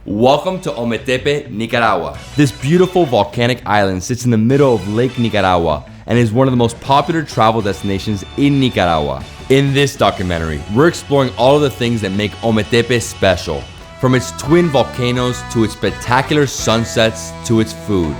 Welcome to Ometepe, Nicaragua. This beautiful volcanic island sits in the middle of Lake Nicaragua and is one of the most popular travel destinations in Nicaragua. In this documentary, we're exploring all of the things that make Ometepe special, from its twin volcanoes to its spectacular sunsets to its food.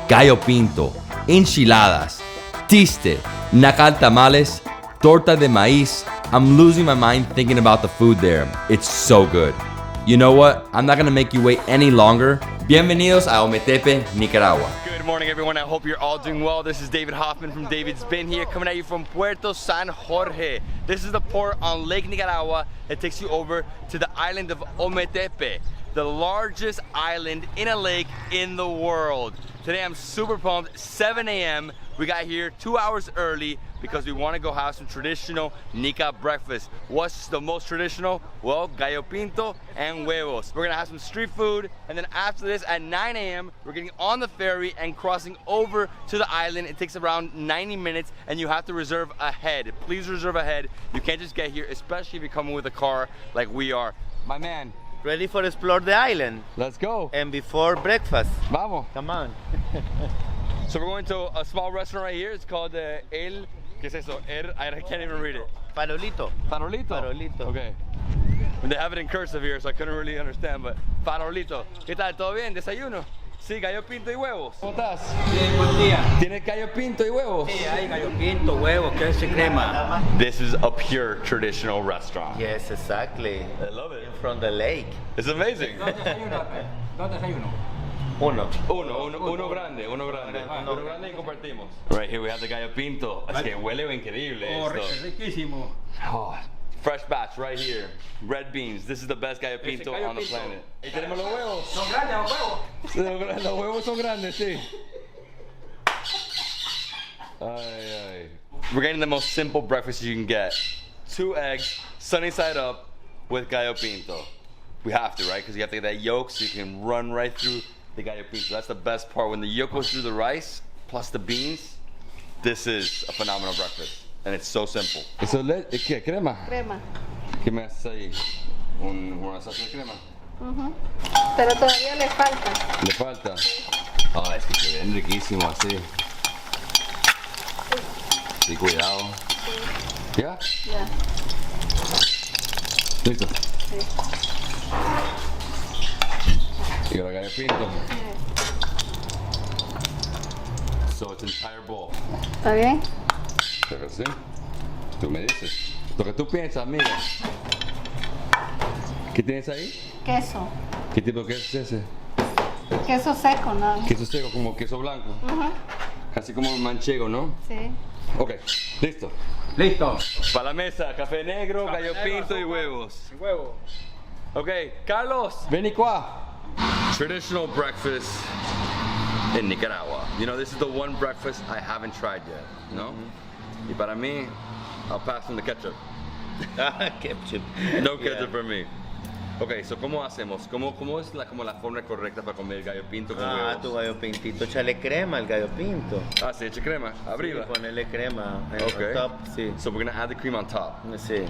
Gallo pinto, enchiladas, tiste, nacatamales, torta de maíz. I'm losing my mind thinking about the food there. It's so good. You know what? I'm not gonna make you wait any longer. Bienvenidos a Ometepe, Nicaragua. Good morning, everyone. I hope you're all doing well. This is David Hoffman from Davidsbeenhere, coming at you from Puerto San Jorge. This is the port on Lake Nicaragua. It takes you over to the island of Ometepe, the largest island in a lake in the world. Today I'm super pumped. 7 a.m. We got here 2 hours early because we want to go have some traditional Nica breakfast. What's the most traditional? Well, gallo pinto and huevos. We're gonna have some street food, and then after this at 9 a.m. we're getting on the ferry and crossing over to the island. It takes around 90 minutes and you have to reserve ahead. Please reserve ahead. You can't just get here, especially if you're coming with a car like we are. My man, ready for explore the island. let's go. And before breakfast. Vamos. Come on. So we're going to a small restaurant right here. It's called El, ¿qué es eso? I can't even read it. Farolito. Farolito? Farolito. Okay. They have it in cursive here, so I couldn't really understand, but Farolito. ¿Qué tal? ¿Todo bien? ¿Desayuno? Sí, gallo pinto y huevos. ¿Cómo estás? Bien, buen día. ¿Tienes gallo pinto y huevos? Sí, hay gallo pinto, huevos, queso y crema. This is a pure traditional restaurant. Yes, exactly. I love it. From the lake. It's amazing. Dos desayunos. Uno. Uno grande y compartimos. Right here we have the gallo pinto. Es que huele increíble esto. Riquísimo. Oh, fresh batch right here. Red beans. This is the best gallo pinto gallo on the pinto. planet. Y tenemos los huevos. Son grandes los huevos. Los huevos son grandes, sí. Ay. We're getting the most simple breakfast you can get. 2 eggs, sunny side up, with gallo pinto. We have to, right? Because you have to get that yolk so you can run right through the gallo pinto. That's the best part. When the yolk goes through the rice, plus the beans, this is a phenomenal breakfast. And it's so simple. ¿Eso es qué? ¿Crema? Crema. ¿Qué me haces ahí? ¿Una salsa de crema? Pero todavía le falta. ¿Le falta? Ah, es que se ven riquísimo así. Sí, cuidado. ¿Ya? Ya. ¿Listo? Sí. Y ahora gallo pinto. So it's entire bowl. ¿Está bien? Pero sí. Tú me dices. Lo que tú piensas, amiga. ¿Qué tienes ahí? Queso. ¿Qué tipo de queso es ese? Queso seco, ¿no? Queso seco, como queso blanco. Así como manchego, ¿no? Sí. Ok, listo. Listo. Para la mesa, café negro, gallo pinto y huevos. Huevo. Okay, Carlos, ven qua. Traditional breakfast in Nicaragua. You know, this is the one breakfast I haven't tried yet, no? Y para mí, I'll pass on the ketchup. Ketchup. No ketchup for me. Okay, so ¿cómo hacemos? ¿Cómo es como la forma correcta para comer gallo pinto con huevos? Tu gallo pintito, échale crema al gallo pinto. Ah, sí, eche crema, arriba. Sí, ponerle crema en Okay. el top, sí. So we're gonna add the cream on top. Sí.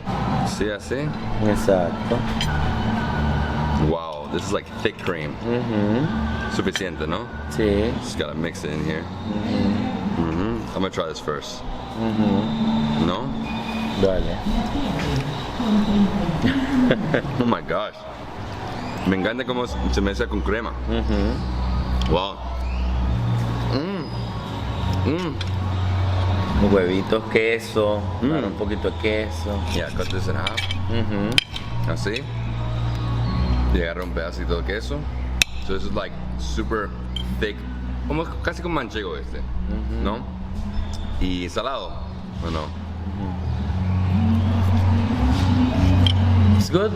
Sí, así. Exacto. Wow, this is like thick cream. Suficiente, no? Sí. Just gotta mix it in here. I'm gonna try this first. No? Dale. Oh my gosh. Me encanta cómo se mezcla con crema. Wow. Huevitos, queso, dar un poquito de queso. Yeah, cut this in half. Así. Y agarra un pedacito de queso. So this is like super thick. Como casi como manchego este. ¿No? Y salado. ¿O no? It's good.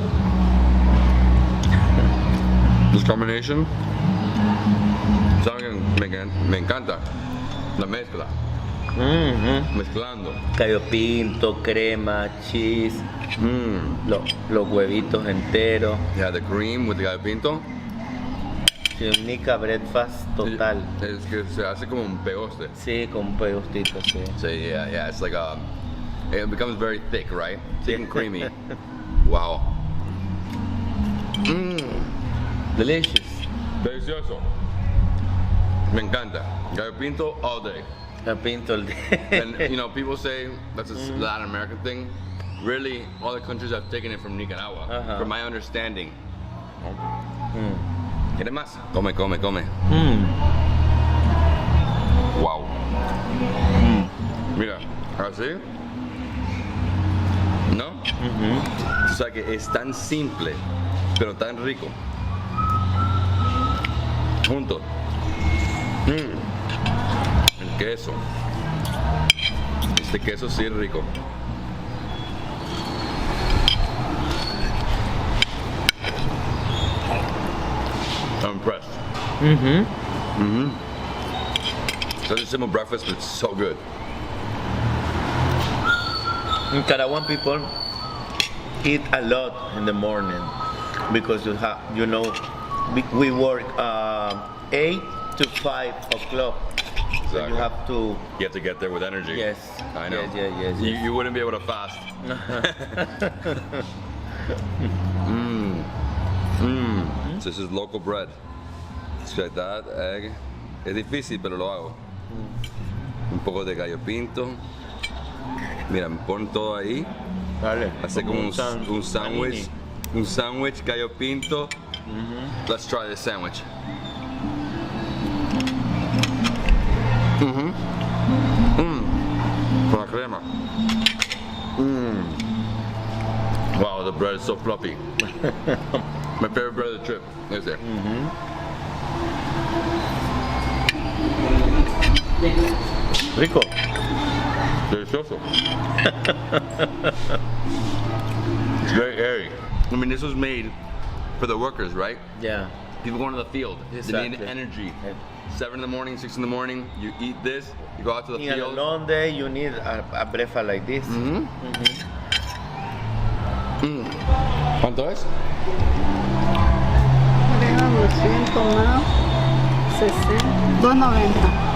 This combination. ¿Saben? Me encanta la mezcla. Mezclando. Gallo pinto, crema, cheese, los huevitos enteros. Yeah, the cream with the gallo pinto. Sí, un Nica breakfast total. Es que se hace como un pegoste. Sí, con un pegostito, sí. So yeah, it's like it becomes very thick, right? Thick and creamy. Wow. Delicious. Delicioso. Me encanta. Gallo pinto all day. La pinto el And día. you know, people say that's a Latin American thing. Really, all the countries have taken it from Nicaragua, from my understanding. ¿Quieres más? Come, come, come. Wow. Mira, así. ¿No? O sea que es tan simple, pero tan rico. Junto. El queso. Este queso sí es rico. I'm impressed. Such a simple breakfast, but it's so good. Nicaraguan people eat a lot in the morning because we work 8 to 5 o'clock. So Exactly. you have to. You have to get there with energy. Yes. I know. Yes. You wouldn't be able to fast. So this is local bread. It's like that, egg. Es difícil, pero lo hago. Un poco de gallo pinto. Mira, me ponen todo ahí. Dale. Hace como un sándwich. Un sándwich, gallo pinto. Let's try this sandwich. Con la crema. Wow, the bread is so fluffy. My favorite bread of the trip is there. Rico. Delicioso. It's very airy. I mean, this was made for the workers, right? Yeah. People going to the field. They need Exactly. energy. 7 in the morning, 6 in the morning, you eat this, you go out to the In a field. long day, you need a breakfast like this. ¿Cuánto es? Creo 200 más 60. 2.90.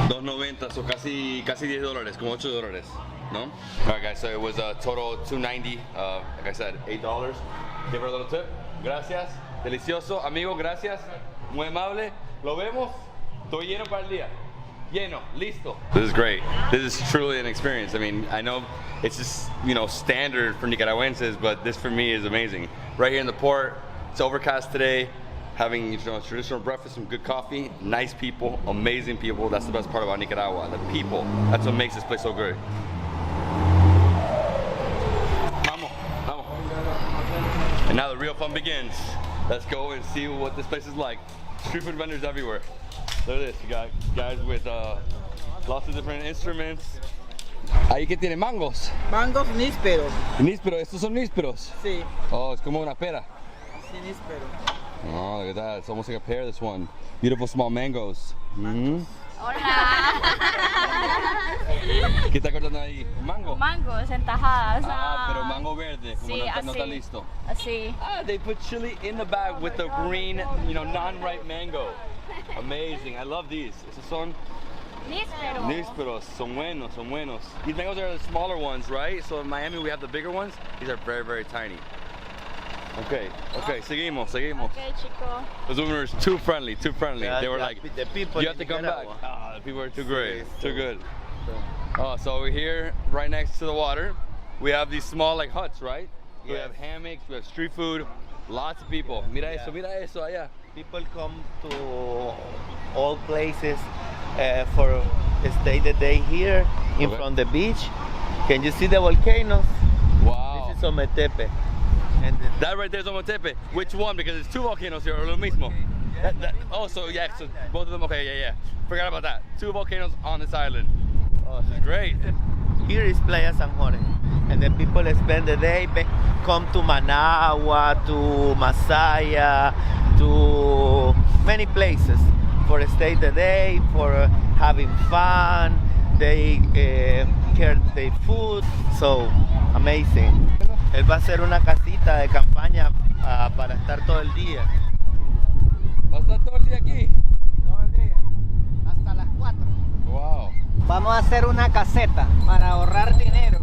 $2.90, so casi $10, como $8, no? Alright guys, so it was a total $2.90, like I said, $8. Give her a little tip. Gracias, delicioso, amigo, gracias, muy amable. Lo vemos, estoy lleno para el día. Lleno, listo. This is great. This is truly an experience. I mean, I know it's just, standard for Nicaraguenses, but this for me is amazing. Right here in the port, it's overcast today, having a traditional breakfast, some good coffee, nice people, amazing people. That's the best part about Nicaragua, the people. That's what makes this place so good. Vamos, vamos. And now the real fun begins. Let's go and see what this place is like. Street food vendors everywhere. Look at this, you got guys with lots of different instruments. Ahí que tiene mangos. Mangos nísperos. Nísperos, estos son nísperos. Sí, Oh, es como una pera. sí, níspero. Oh, look at that. It's almost like a pear, this one. Beautiful small mangoes. ¿Qué está cortando ahí? Mango. Mangos en tajadas. Pero mango verde, como Sí, no está así. listo. Así. They put chili in the bag with the green, non-ripe mango. Amazing. I love these. Esos son Níspero. nísperos. Son buenos, son buenos. These mangoes are the smaller ones, right? So in Miami we have the bigger ones. These are very, very tiny. Okay, seguimos. Ok, chico. Those women were too friendly. They were like, the people you in have to come back. Nicaragua. The people are too great, so- too good. Oh, so we're here right next to the water. We have these small like huts, right? We Yes. have hammocks, we have street food, lots of people. Mira eso allá. People come to all places for stay the day here in Okay. front of the beach. Can you see the volcanoes? Wow. This is Ometepe. And That right there is Ometepe. Which one? Because it's two volcanoes here, or lo mismo. So both of them, okay, yeah. Forgot about that. Two volcanoes on this island. Oh, this is great. here is Playa San Jorge. And then people spend the day, come to Managua, to Masaya, to many places for stay the day, for having fun. They care their food, so amazing. Él va a hacer una casita de campaña para estar todo el día. ¿Va a estar todo el día aquí? Todo el día. Hasta las 4. Wow. Vamos a hacer una caseta para ahorrar dinero.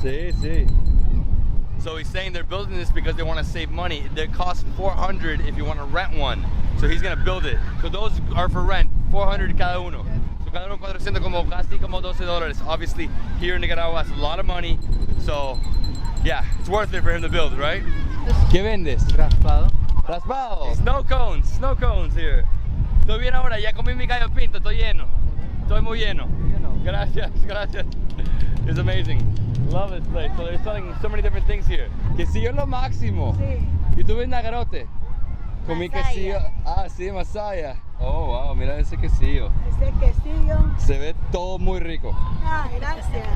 Sí. So he's saying they're building this because they want to save money. They cost $400 if you want to rent one. So he's gonna build it. So those are for rent, $400 cada uno. So cada uno 400 casi como $12. Obviously here in Nicaragua it's a lot of money. So yeah, it's worth it for him to build, right? ¿Qué vendes? Raspado. Raspado. Snow cones here. Estoy bien ahora, ya comí mi gallo pinto, estoy lleno. Estoy muy lleno. Gracias, gracias. It's amazing. Love this place. So they're selling so many different things here. Quesillo es lo máximo. Sí. ¿Y tú ves nagarote? Comí Masaya. quesillo. Ah, sí, masaya. Oh, wow, mira ese quesillo. Ese quesillo. Se ve todo muy rico. Ah, gracias.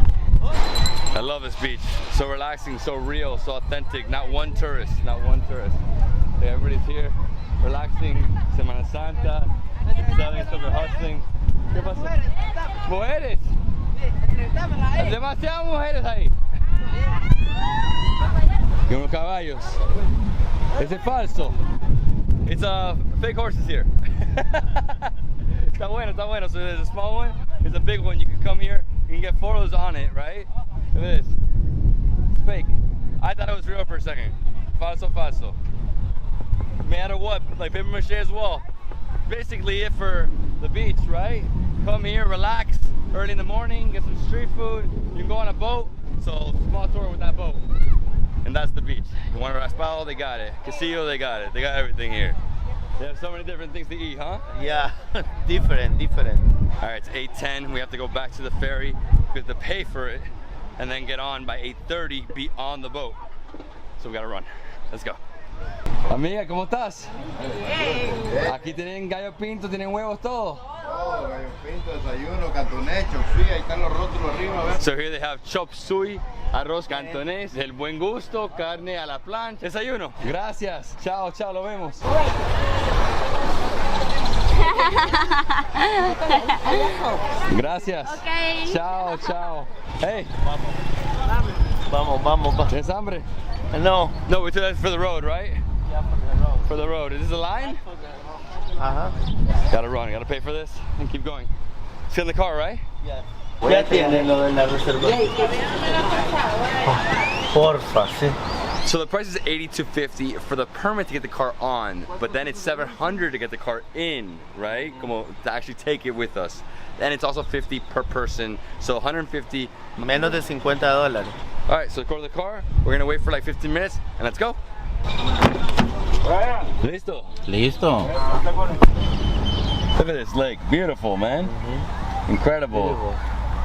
I love this beach. So relaxing, so real, so authentic. Not one tourist, not one tourist. Yeah, everybody's here, relaxing. Semana Santa, selling stuff, hustling. ¿Qué pasa? Mujeres. Demasiadas mujeres ahí. Y unos caballos. Ese es falso. It's fake horses here. Está bueno. So there's a small one, there's a big one. You can come here, you can get photos on it, right? Look at this. It's fake. I thought it was real for a second. Falso. Made out of what? Like paper mache as well. Basically it for the beach, right? Come here, relax early in the morning, get some street food. You can go on a boat. So small tour with that boat. And that's the beach. You want a raspado, they got it. Quesillo, they got it. They got everything here. They have so many different things to eat, huh? Yeah, different. All right, it's 8:10. We have to go back to the ferry. We have to pay for it and then get on by 8:30, be on the boat. So we gotta run. Let's go. Amiga, ¿cómo estás? Aquí tienen gallo pinto, tienen huevos, todo. Todo, gallo pinto, desayuno, cantonés, sí, ahí están los rótulos arriba, ¿ves? So here they have chop suey, arroz cantonés, el buen gusto, carne a la plancha, desayuno. Gracias. Chao, lo vemos. Gracias. Okay. Chao. Hey. Vamos. ¿Tienes hambre? No. No, we took that for the road, right? Yeah, for the road. For the road. Is this the line? Gotta run, gotta pay for this and keep going. It's in the car, right? Yes. Ya tienen lo de la reservación. Porfa, sí. So the price is $82.50 for the permit to get the car on, but then it's $700 to get the car in, right? Como to actually take it with us. And it's also $50 per person, so $150. Menos de $50. All right, so go to the car. We're gonna wait for like 15 minutes and let's go. Listo. Look at this lake, beautiful, man. Incredible. Beautiful.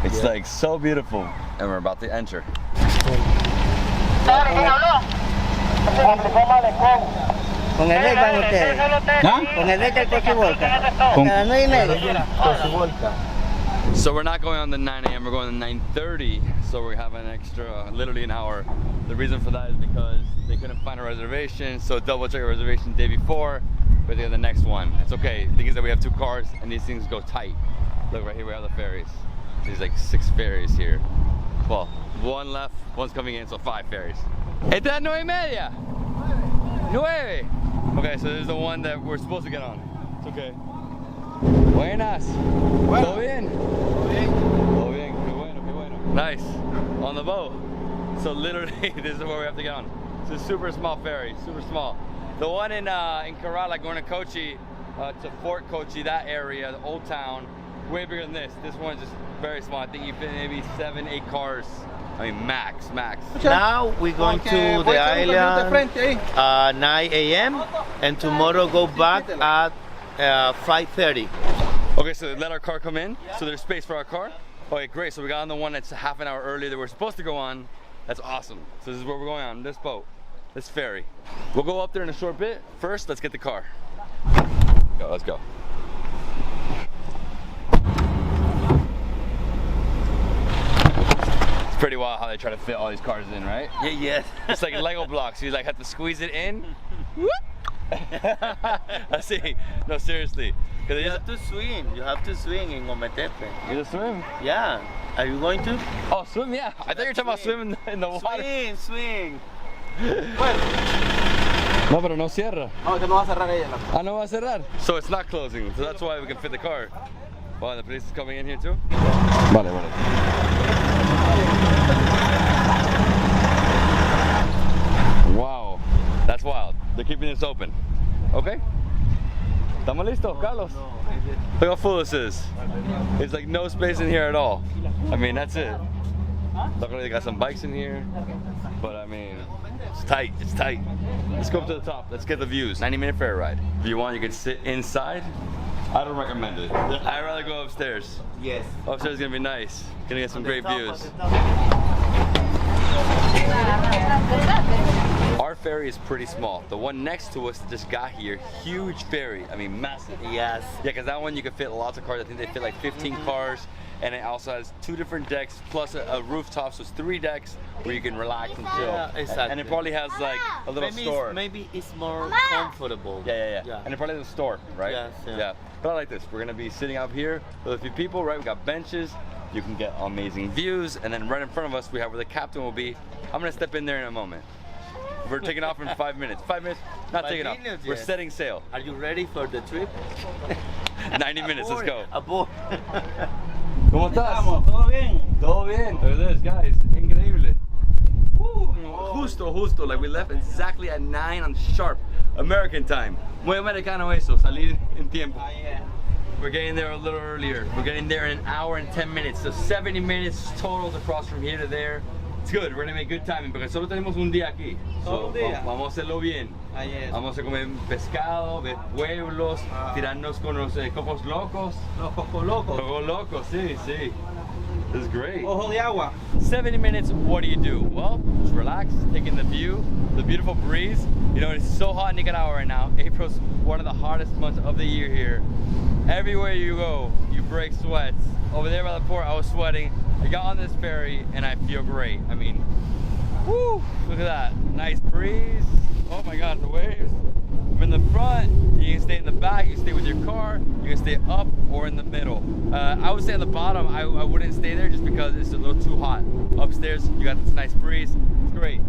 It's like so beautiful. And we're about to enter. Con el rey van ustedes. Con el rey del Cocibolca. A las 9:30. So we're not going on the 9 a.m., we're going on the 9:30, so we have an extra, literally an hour. The reason for that is because they couldn't find a reservation, so double check a reservation the day before, but they have the next one. It's okay. The thing is that we have two cars and these things go tight. Look, right here we have the ferries. There's like 6 ferries here. Well, one left, one's coming in, so 5 ferries. Esta es 9:30. 9. Okay, so there's the one that we're supposed to get on. It's okay. Buenas. ¿Todo bien? Todo bien. Qué bueno. Nice. On the boat. So literally, this is where we have to get on. It's a super small ferry, super small. The one in Kerala going to Kochi, to Fort Kochi, that area, the old town, way bigger than this. This one's just very small. I think you fit maybe 7, 8 cars. I mean, max. Now we're going to the island 9 a.m. and tomorrow go back at 5:30. Okay, so they let our car come in, so there's space for our car. Okay, great. So we got on the one that's half an hour earlier that we're supposed to go on. That's awesome. So this is where we're going on, this boat, this ferry. We'll go up there in a short bit. First, let's get the car. Let's go. It's pretty wild how they try to fit all these cars in, right? Yeah, yes. It's like Lego blocks. You like have to squeeze it in. I see. No, seriously. You have to swim. You have to swim in Ometepe. You just swim? Yeah. Are you going to? Oh, swim, yeah. I thought you were talking about swimming in the water. Swim. No, pero no cierra. No, que no va a cerrar ella. Ah, no va a cerrar. So it's not closing. So that's why we can fit the car. Wow, the police is coming in here too? Vale. That's wild. They're keeping this open. Okay. ¿Estamos listos, Carlos? Look how full this is. There's like no space in here at all. I mean, that's it. Luckily they got some bikes in here, but I mean, it's tight, it's tight. Let's go up to the top, let's get the views. 90-minute ferry ride. If you want, you can sit inside. I don't recommend it. I'd rather go upstairs. Yes. Upstairs is gonna be nice. Gonna get some great views. Our ferry is pretty small. The one next to us that just got here, huge ferry. I mean, massive. Yes. Yeah, because that one you can fit lots of cars. I think they fit like 15 cars. And it also has 2 different decks plus a rooftop, so it's 3 decks where you can relax and chill. Yeah, exactly. And it probably has like a little store. Maybe it's more comfortable. Yeah. And it probably has a store, right? Yes, yeah. Yeah. But I like this. We're gonna be sitting up here with a few people, right? We got benches. You can get amazing views, and then right in front of us we have where the captain will be. I'm gonna step in there in a moment. We're taking off in 5 minutes. 5 minutes? Not 5 taking off. minutes, We're yes. setting sail. Are you ready for the trip? 90 minutes. Let's go. Aboard. ¿Cómo estás? ¿Todo bien? Todo bien. Look at this, guys. Increíble. Woo. Justo. Like we left exactly at 9 on sharp American time. Muy americano eso, salir en tiempo. We're getting there a little earlier. We're getting there in an hour and 10 minutes. So 70 minutes total to cross from here to there. It's good. We're gonna make good timing porque solo tenemos un día aquí. Solo un día. Vamos a hacerlo bien. Vamos a comer pescado, ver pueblos, tirarnos con los cocos locos. Los cocos locos. Cocos locos, sí. This is great. Ojo de Agua. 70 minutes, what do you do? Well, just relax, taking the view, the beautiful breeze. You know, it's so hot in Nicaragua right now. April's one of the hottest months of the year here. Everywhere you go, you break sweats. Over there by the port, I was sweating. I got on this ferry and I feel great. I mean, woo, look at that. Nice breeze. Oh my God, the waves. I'm in the front, you can stay in the back, you can stay with your car, you can stay up or in the middle. I would stay on the bottom. I wouldn't stay there just because it's a little too hot. Upstairs, you got this nice breeze. It's great.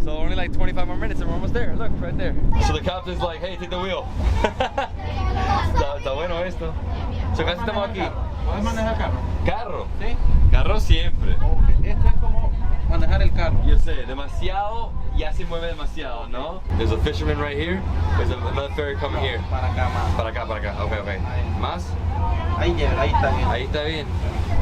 So only like 25 more minutes and we're almost there. Look, right there. So the captain's like, hey, take the wheel. Está bueno esto. So casi estamos aquí. ¿Puedes manejar carro? Carro. Sí. Carro siempre. Okay. Esto es como manejar el carro. Yo sé, demasiado, ya se mueve demasiado, ¿no? There's a fisherman right here. There's another ferry coming here. Para acá más. Para acá. Okay. ¿Más? Ahí está bien. Ahí está bien.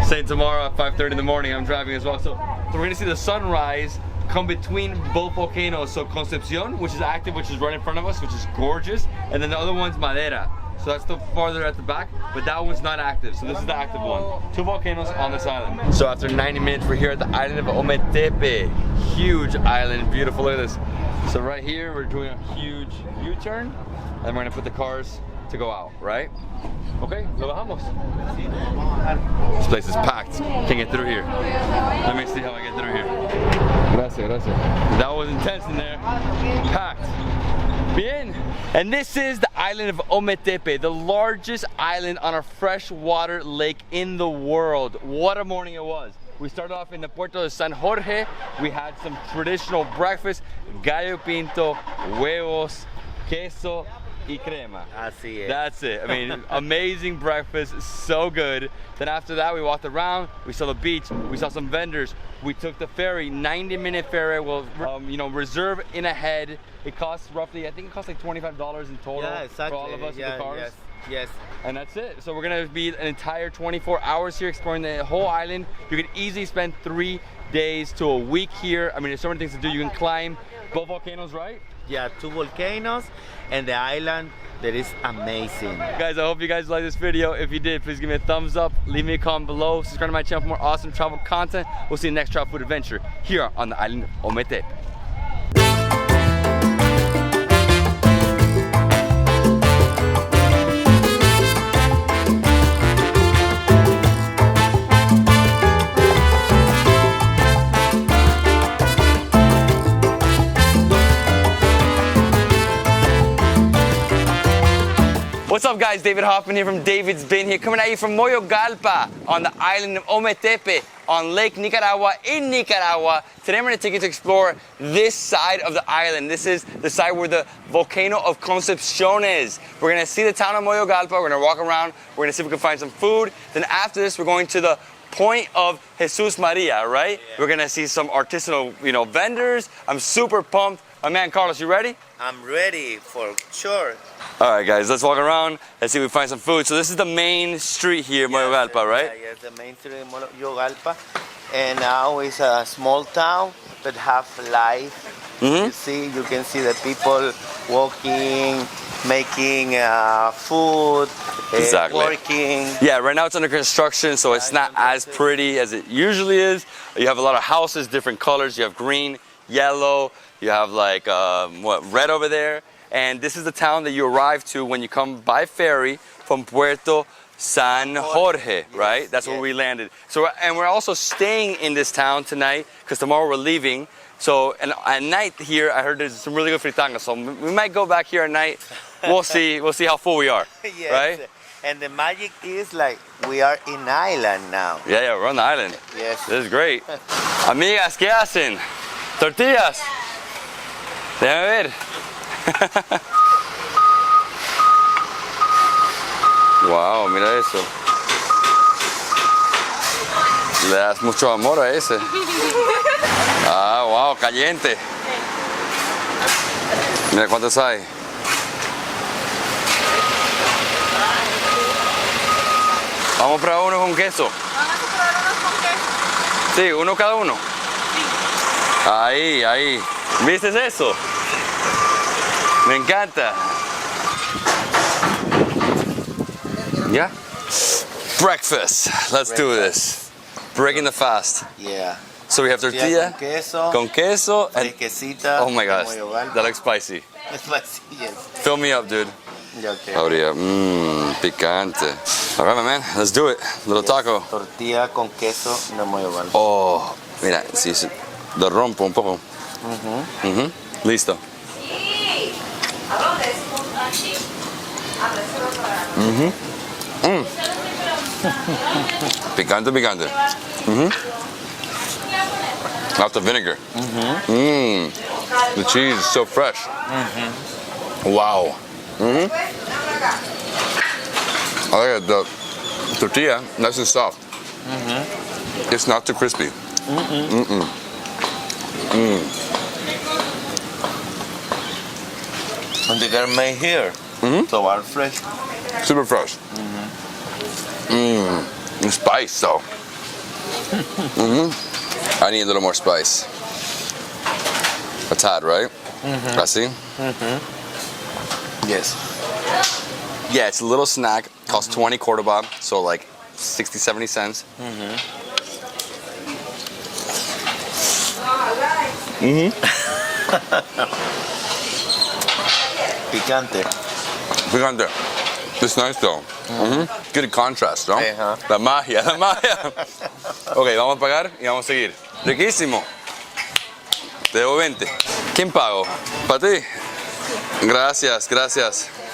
Saying tomorrow at 5:30 in the morning, I'm driving as well. So we're gonna see the sunrise come between both volcanoes. So Concepcion, which is active, which is right in front of us, which is gorgeous. And then the other one's Madera. So that's the farther at the back, but that one's not active. So this is the active one. 2 volcanoes on this island. So after 90 minutes, we're here at the island of Ometepe. Huge island, beautiful, look at this. So right here, we're doing a huge U-turn, and we're gonna put the cars to go out, right? Okay, lo bajamos. This place is packed. Can't get through here. Let me see how I get through here. Gracias. That was intense in there. Packed. Bien. And this is the island of Ometepe, the largest island on a freshwater lake in the world. What a morning it was. We started off in the Puerto de San Jorge. We had some traditional breakfast, gallo pinto, huevos, queso, y crema. Así es. That's it. I mean, amazing breakfast, so good. Then after that, we walked around, we saw the beach, we saw some vendors. We took the ferry, 90-minute ferry. We'll, reserve in ahead. It costs roughly, I think it costs like $25 in total for all of us with the cars. Yes. And that's it. So we're gonna be an entire 24 hours here exploring the whole island. You could easily spend 3 days to a week here. I mean, there's so many things to do. You can climb both volcanoes, right? Yeah, 2 volcanoes and the island that is amazing. Guys, I hope you guys liked this video. If you did, please give me a thumbs up, leave me a comment below, subscribe to my channel for more awesome travel content. We'll see you next travel food adventure here on the island of Ometepe. What's up guys, David Hoffman here from Davidsbeenhere, coming at you from Moyogalpa on the island of Ometepe on Lake Nicaragua in Nicaragua. Today I'm going to take you to explore this side of the island. This is the side where the volcano of Concepcion is. We're going to see the town of Moyogalpa, we're going to walk around, we're going to see if we can find some food. Then after this we're going to the point of Jesus Maria, right? Yeah. We're going to see some artisanal, vendors. I'm super pumped. My man Carlos, you ready? I'm ready for sure. All right, guys, let's walk around. Let's see if we find some food. So this is the main street here, Moyogalpa, right? Yeah, yes, the main street in Moyogalpa. And now it's a small town that have life. You can see the people walking, making food, working. Yeah, right now it's under construction, so it's not as pretty as it usually is. You have a lot of houses, different colors. You have green, yellow. You have like red over there. And this is the town that you arrive to when you come by ferry from Puerto San Jorge, right? That's where we landed. So, and we're also staying in this town tonight because tomorrow we're leaving. So, and at night here, I heard there's some really good fritangas. So we might go back here at night. We'll see. We'll see how full we are, right? And the magic is like we are in island now. Yeah, we're on the island. Yes. This is great. Amigas, ¿qué hacen? Tortillas. Déjame ver. Wow, mira eso. Le das mucho amor a ese. Ah, wow, caliente. Mira cuántos hay. Vamos a probar uno con queso. Vamos a probar unos con queso. Sí, uno cada uno. Sí. Ahí. ¿Viste eso? Me encanta. Yeah? Breakfast. Let's do this. Breaking the fast. Yeah. So we have tortilla con queso and oh my gosh, that looks spicy. Spicy, yes. Fill me up, dude. Okay. Picante. All right, my man, let's do it. Little taco. Tortilla con queso de Moyogalpa. Oh, mira, si lo rompo un poco. Listo. Picante. Not the vinegar. The cheese is so fresh. Wow. I like the tortilla, nice and soft. It's not too crispy. And they are made here, so are fresh. Super fresh. And spice though. I need a little more spice. A tad, right? Así? Yes. Yeah, it's a little snack. Costs 20 Cordoba, so like 60, 70 cents. Picante. It's nice though. Good contrast, ¿no? La magia. Ok, vamos a pagar y vamos a seguir. Riquísimo. Te debo 20. ¿Quién pago? ¿Para ti? Gracias.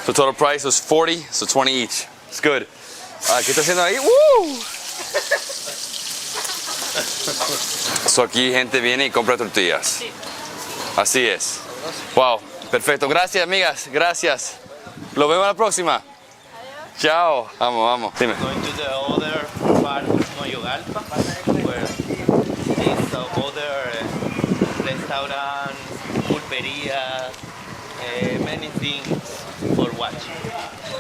The total price was 40, so 20 each. It's good. ¿Qué está haciendo ahí? ¡Woo! So aquí gente viene y compra tortillas. Así es. Wow, perfecto. Gracias, amigas. Gracias. Lo vemos la próxima. Chao. Vamos. Dime. Going to the other part of Moyogalpa, where these other restaurants, pulperias, many things for watching.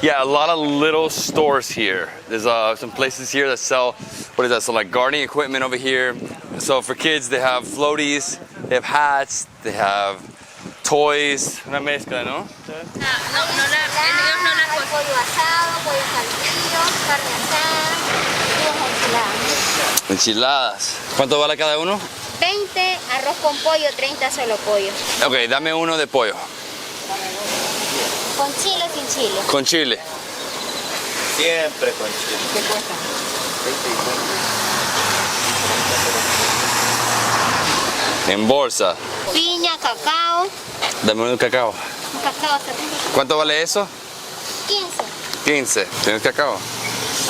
Yeah, a lot of little stores here. There's some places here that sell, what is that? So like gardening equipment over here. So for kids, they have floaties, they have hats, they have toys. Una mezcla, ¿no? Pollo asado, pollo saltillo, carne asada, Enchiladas. ¿Cuánto vale cada uno? 20, arroz con pollo, 30 solo pollo. Ok, dame uno de pollo. ¿Con chile o sin chile? Con chile. Siempre con chile. ¿Qué cuesta? 20. En bolsa. Piña, cacao. Dame uno de cacao. Un cacao 70. ¿Cuánto vale eso? 15. 15. ¿Tienes cacao?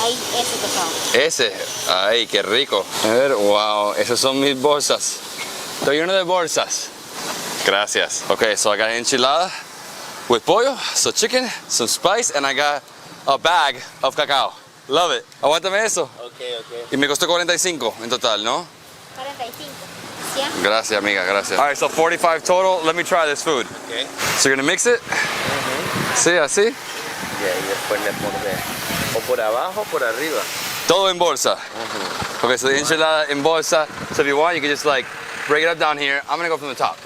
Ahí, ese cacao. Ese. Ay, qué rico. A ver, wow, esas son mis bolsas. Estoy lleno de bolsas. Gracias. Okay, so I got enchilada with pollo, so chicken, some spice, and I got a bag of cacao. Love it. Aguántame eso. Okay. Y me costó 45 en total, ¿no? 45. Gracias. Gracias, amiga, gracias. All right, so 45 total. Let me try this food. Okay. So you're gonna mix it? Sí, así. Y ahí después le pones o por abajo o por arriba. Todo en bolsa. Okay, so the enchilada en bolsa. So if you want, you can just like break it up down here. I'm gonna go from the top.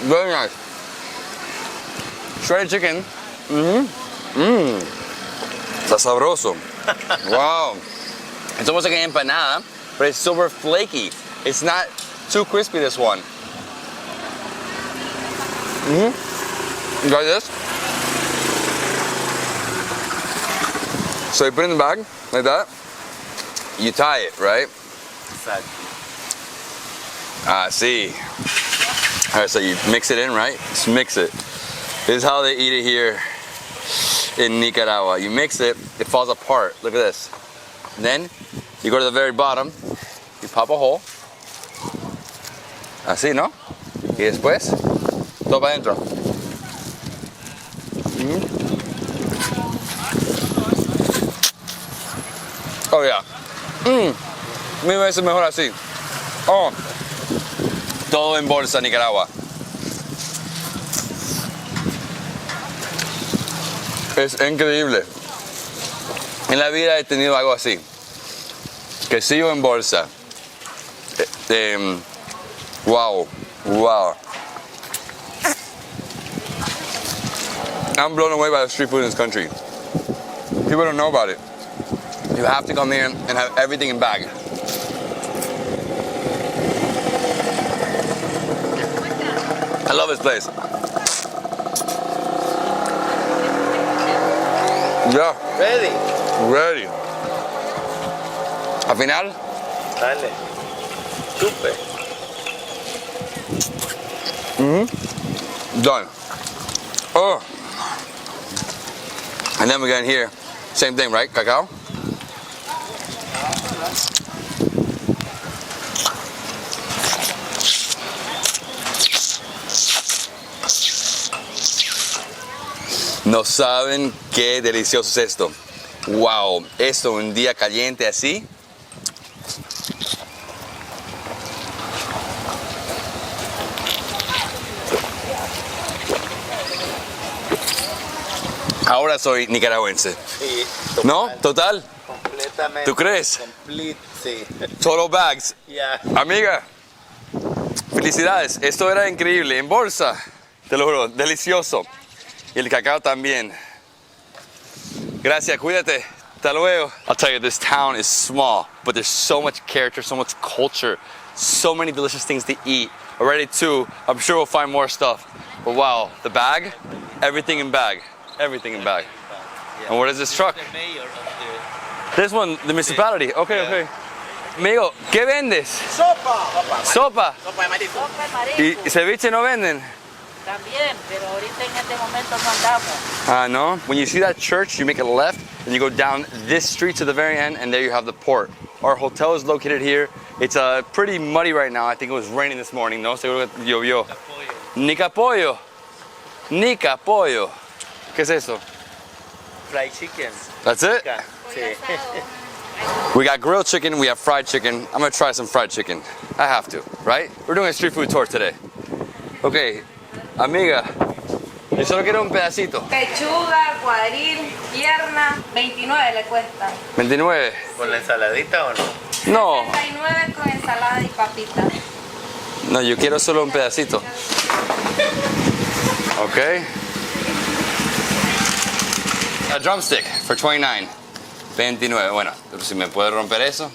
Very nice. Shredded chicken. Está sabroso. Wow. It's almost like an empanada, but it's super flaky. It's not too crispy, this one. You got this? So you put it in the bag, like that. You tie it, right? Exactly. See. All right, so you mix it in, right? Just mix it. This is how they eat it here in Nicaragua. You mix it, it falls apart. Look at this. And then you go to the very bottom, you pop a hole. Así, ¿no? Y después, todo para adentro. Oh, yeah. Mil veces mejor así. Oh. Todo en bolsa, Nicaragua. Es increíble. En la vida he tenido algo así. Quesillo en bolsa. Wow. Wow. I'm blown away by the street food in this country. People don't know about it. You have to come here and have everything in bag. I love this place. Yeah. Ready. Ready. Al final. Dale. Chupe. Done. Oh. And then we got in here. Same thing, right? Cacao. No saben qué delicioso es esto. Wow, esto un día caliente así. Ahora soy nicaragüense. Sí, ¿No? ¿Total? completamente. ¿Tú crees? Complete, sí. Total bags. Yeah. Amiga, felicidades. Esto era increíble. En bolsa. Te lo juro, delicioso. Y el cacao también. Gracias, cuídate. Hasta luego. I'll tell you, this town is small, but there's so much character, so much culture, so many delicious things to eat. Already too, I'm sure we'll find more stuff. But wow, the bag, everything in bag. Everything in bag. Yeah. And what is this truck? The mayor of This one, the municipality. Okay, Yeah. okay. Amigo, ¿qué vendes? Sopa. Sopa. Sopa de marisco. ¿Y ceviche no venden? También, pero ahorita en este momento no andamos. No. When you see that church, you make a left and you go down this street to the very end, and there you have the port. Our hotel is located here. It's pretty muddy right now. I think it was raining this morning, no? Seguro que llovió. Nica pollo. Nica pollo. ¿Qué es eso? fried chicken. That's it? Sí. We got grilled chicken, we have fried chicken. I'm gonna try some fried chicken. I have to, right? We're doing a street food tour today. Okay, amiga, yo solo quiero un pedacito. Pechuga, cuadril, pierna, 29 le cuesta. 29. ¿Con la ensaladita o no? No, 69 con ensalada y papita. no, yo quiero solo un pedacito. Okay. A drumstick for 29. 29. Bueno, si me puede romper eso.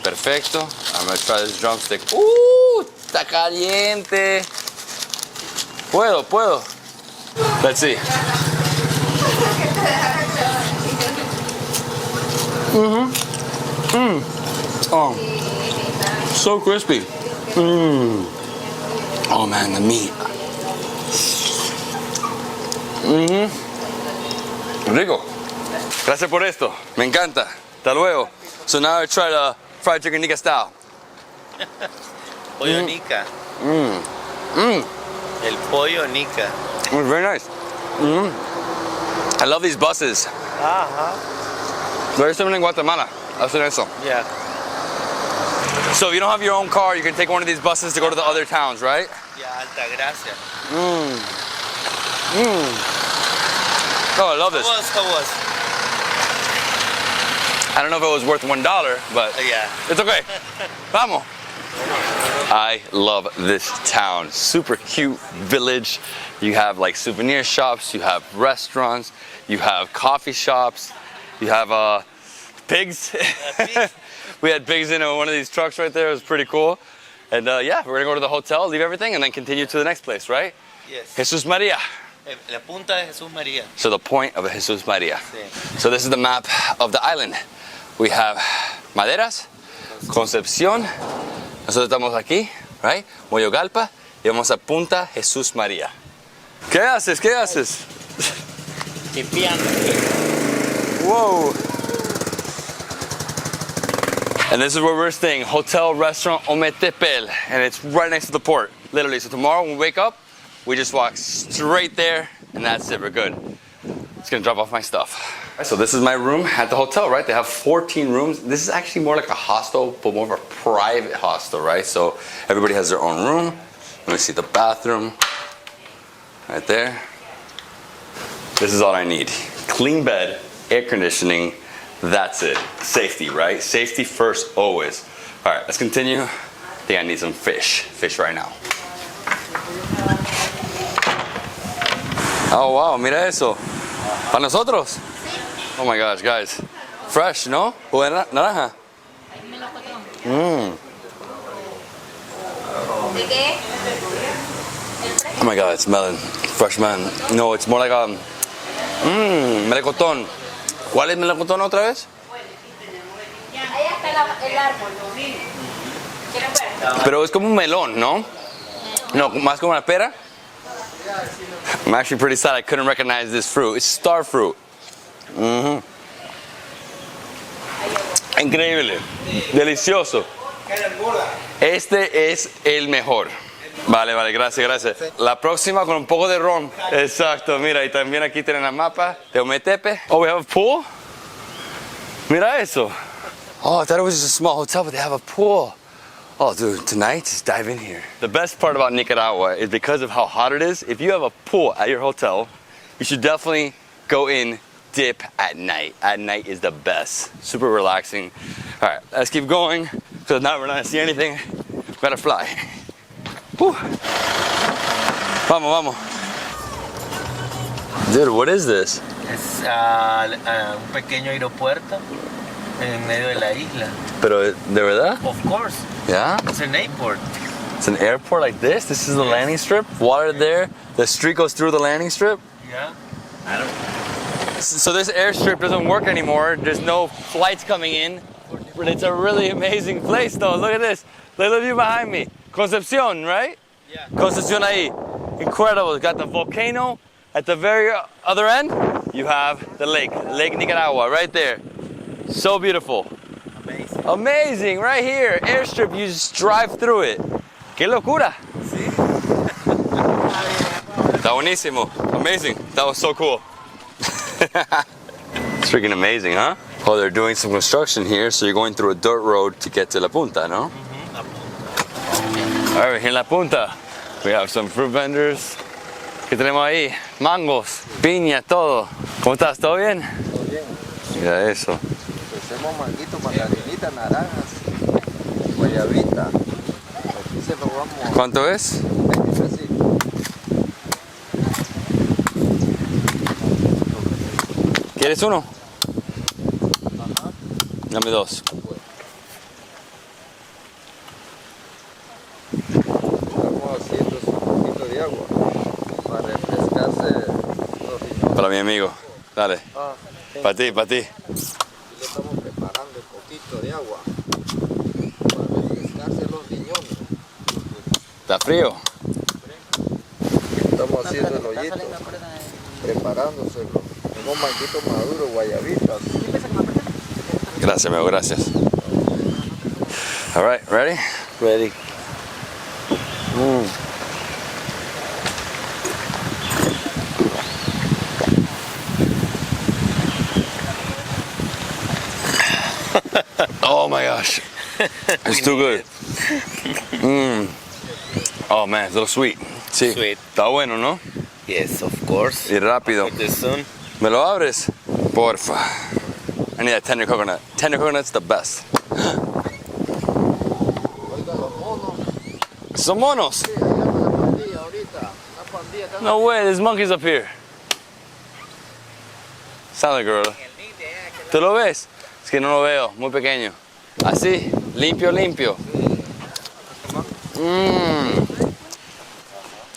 Perfecto. I'm gonna try this drumstick. Está caliente. Puedo. Let's see. Oh, so crispy. Oh man, the meat. Rico. Gracias por esto. Me encanta. Hasta luego. So now I try the fried chicken Nica style. Pollo Nica. El pollo Nica. Very nice. I love these buses. Ajá. Very similar en Guatemala. Hacen eso. Yeah. So if you don't have your own car, you can take one of these buses to go to the other towns, right? Yeah, Altagracia. Oh, I love this. How was? I don't know if it was worth $1, but Yeah. it's okay. Vamos. I love this town. Super cute village. You have like souvenir shops, you have restaurants, you have coffee shops, you have pigs. Pigs. We had pigs in one of these trucks right there. It was pretty cool. And yeah, we're gonna go to the hotel, leave everything, and then continue to the next place, right? Yes. Jesus Maria. La Punta Jesus Maria. So the point of Jesus Maria. Sí. So this is the map of the island. We have Maderas, Concepción. Nosotros estamos aquí, right? Moyogalpa. Y vamos a Punta Jesus Maria. ¿Qué haces? ¿Qué haces? Whoa. And this is where we're staying, Hotel Restaurant Ometepe, and it's right next to the port, literally. So tomorrow when we wake up, we just walk straight there, and that's it, we're good. Just gonna drop off my stuff. So this is my room at the hotel, right? They have 14 rooms. This is actually more like a hostel, but more of a private hostel, right? So everybody has their own room. Let me see the bathroom, right there. This is all I need. Clean bed, air conditioning, that's it. Safety, right? Safety first, always. All right, let's continue. I think I need some fish. Fish right now. Oh, wow, mira eso. ¿Para nosotros? Oh my gosh, guys. Fresh, ¿no? Buena naranja. Oh my god, it's melon. Fresh melon. No, it's more like a melocotón. ¿Cuál es melocotón otra vez? Ahí está el árbol. ¿Quieren ver? Pero es como un melón, ¿no? No, más como una pera. I'm actually pretty sad I couldn't recognize this fruit. It's star fruit. Increíble. Delicioso. Este es el mejor. Vale, vale, gracias, gracias. La próxima con un poco de ron. Exacto, mira, y también aquí tienen la mapa de Ometepe. Oh, we have a pool? Mira eso. Oh, I thought it was just a small hotel, but they have a pool. Oh, dude, tonight, just dive in here. The best part about Nicaragua is because of how hot it is, if you have a pool at your hotel, you should definitely go in, dip at night. At night is the best. Super relaxing. All right, let's keep going, because now we're not gonna see anything. We gotta fly. Whew. Vamos, vamos. Dude, what is this? Es un pequeño aeropuerto en medio de la isla. Pero, ¿de verdad? Of course. Yeah? It's an airport. It's an airport like this? This is the landing strip? Water there? The street goes through the landing strip? Yeah. So this airstrip doesn't work anymore. There's no flights coming in. But it's a really amazing place though. Look at this. Look at the view behind me. Concepción, right? Yeah. Concepción ahí. Incredible. It's got the volcano. At the very other end, you have the lake. Lake Nicaragua right there. So beautiful. Amazing. Amazing, right here. Airstrip, you just drive through it. Qué locura. Sí. Está buenísimo. Amazing. That was so cool. It's freaking amazing, huh? Oh, they're doing some construction here, so you're going through a dirt road to get to La Punta, no? All right, here in La Punta, we have some fruit vendors. ¿Qué tenemos ahí? Mangos, piña, todo. ¿Cómo estás? ¿Todo bien? Todo bien. Mira eso. Hacemos manguitos, mandarinitas, naranjas, guayabita. Aquí se lo vamos. ¿Cuánto es? 20 pesitos. ¿Quieres uno? Ajá. Dame dos. Estamos haciendo un poquito de agua para refrescarse los riñones. Para mi amigo. Dale. Ah, Para ti, para ti. y le estamos preparando un poquito de agua para refrescarse los riñones. ¿Está frío? Estamos haciendo el hoyito, preparándoselo. Tenemos manguitos maduros, guayabitas. Gracias, amigo, gracias. All right, ready? Ready. Oh my gosh. It's too good. Oh man, it's a little sweet. Sí. Sweet. Está bueno, ¿no? Yes, of course. Y rápido. After the sun. ¿Me lo abres? Porfa. I need that tender coconut. Tender coconut's the best. Oiga, los monos. Son monos. Sí, allá en la pandilla ahorita. Una pandilla acá. No way, there's monkeys up here. Sound like girl. ¿Tú lo ves? Es que no lo veo, muy pequeño. Así, limpio, limpio.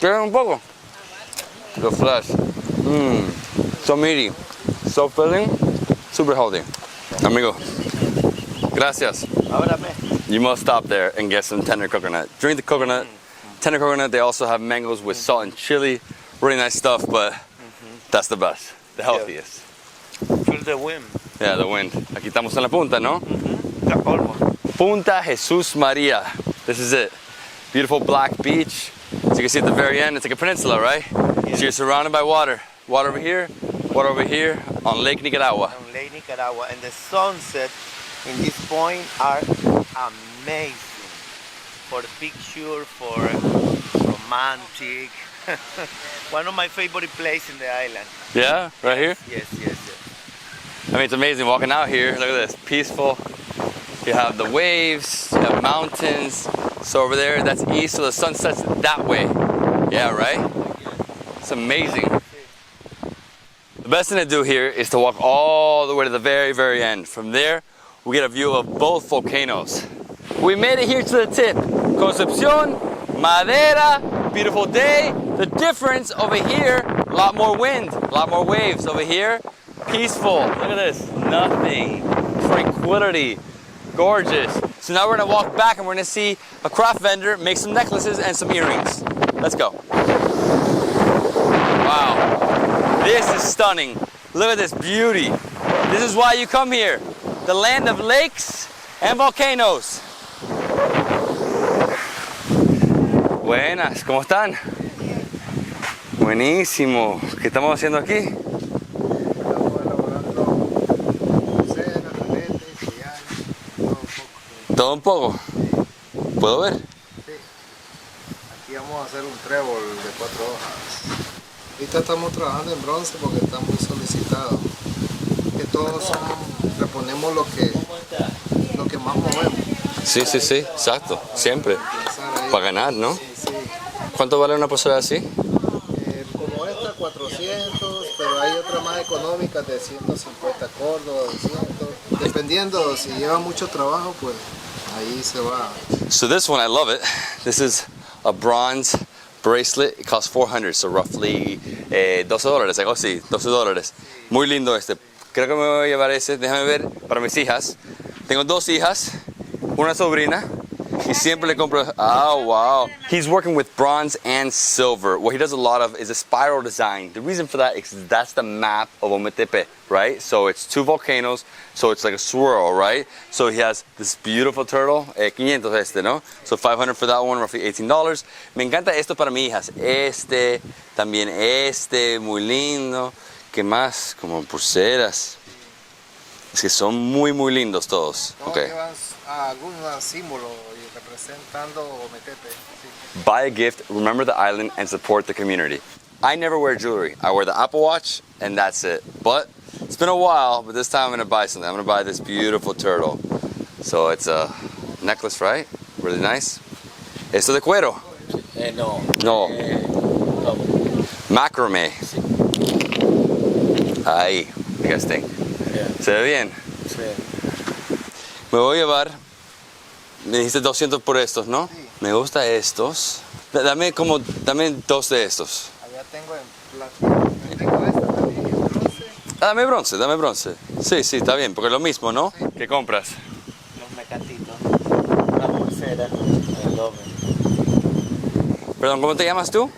¿Quieres un poco? The flesh. So meaty, so filling, super healthy. Amigo, gracias. Ábrame. You must stop there and get some tender coconut. Drink the coconut. Tender coconut, they also have mangoes with salt and chili. Really nice stuff, but that's the best, the healthiest. Feel the wind. Yeah, the wind. Aquí estamos en la punta, ¿no? Almost. Punta Jesus Maria. This is it. Beautiful black beach. So you can see at the very end, it's like a peninsula, right? Yeah. So you're surrounded by water. Water over here on Lake Nicaragua. On Lake Nicaragua, and the sunset in this point are amazing. For the picture, for romantic. One of my favorite places in the island. Yeah, right here? Yes, yes, yes. I mean, it's amazing walking out here. Look at this, peaceful. You have the waves, you have mountains. So over there, that's east, so the sun sets that way. Yeah, right? It's amazing. The best thing to do here is to walk all the way to the very, very end. From there, we get a view of both volcanoes. We made it here to the tip. Concepcion, Madera, beautiful day. The difference over here, a lot more wind, a lot more waves. Over here, peaceful. Look at this, nothing. Tranquility, gorgeous. So now we're gonna walk back and we're gonna see a craft vendor make some necklaces and some earrings. Let's go. Wow, this is stunning. Look at this beauty. This is why you come here. The land of lakes and volcanoes. Buenas, ¿cómo están? Buenísimo. ¿Qué estamos haciendo aquí? Estamos elaborando pulseras, aretes, collares, todo un poco. Todo un poco. ¿Puedo ver? Sí. Aquí vamos a hacer un trébol de 4 hojas. Ahorita estamos trabajando en bronce porque está muy solicitado. Que todos son, reponemos lo que más movemos. Sí, sí, sí, exacto. Siempre. Empezar ahí. Para ganar, ¿no? Sí, sí. ¿Cuánto vale una pulsera así? Como esta 400, pero hay otras más económicas de 150 córdobas, 200. Dependiendo, si lleva mucho trabajo, pues ahí se va. So this one, I love it. This is a bronze bracelet. It costs $400, so roughly $12. Algo así, $12. Muy lindo este. Creo que me voy a llevar ese. Déjame ver para mis hijas. Tengo 2 hijas, una sobrina. Y siempre le compro. Oh, wow. He's working with bronze and silver. What he does a lot of is a spiral design. The reason for that is that's the map of Ometepe, right? So it's 2 volcanoes, so it's like a swirl, right? So he has this beautiful turtle, 500 este, ¿no? So 500 for that one, roughly $18. Me encanta esto para mis hijas. Este, también este, muy lindo. ¿Qué más? Como pulseras. Es que son muy, muy lindos todos. Todos Okay. llevan algún símbolo y representando Ometepe. Sí. Buy a gift, remember the island, and support the community. I never wear jewelry. I wear the Apple Watch, and that's it. But it's been a while, but this time I'm gonna buy something. I'm gonna buy this beautiful turtle. So it's a necklace, right? Really nice. ¿Esto de cuero? No. No. Macrame. Ahí, you guys think? Yeah. ¿Se ve bien? Sí. Me voy a llevar, me dijiste 200 por estos, ¿no? Sí. Me gusta estos. Dame 2 de estos. Allá tengo en platino. Tengo esta también en bronce. Dame bronce, dame bronce. Sí, sí, está bien, porque es lo mismo, ¿no? Sí. ¿Qué compras? Los mecatitos. La pulsera. El doble. Perdón, ¿cómo te llamas tú?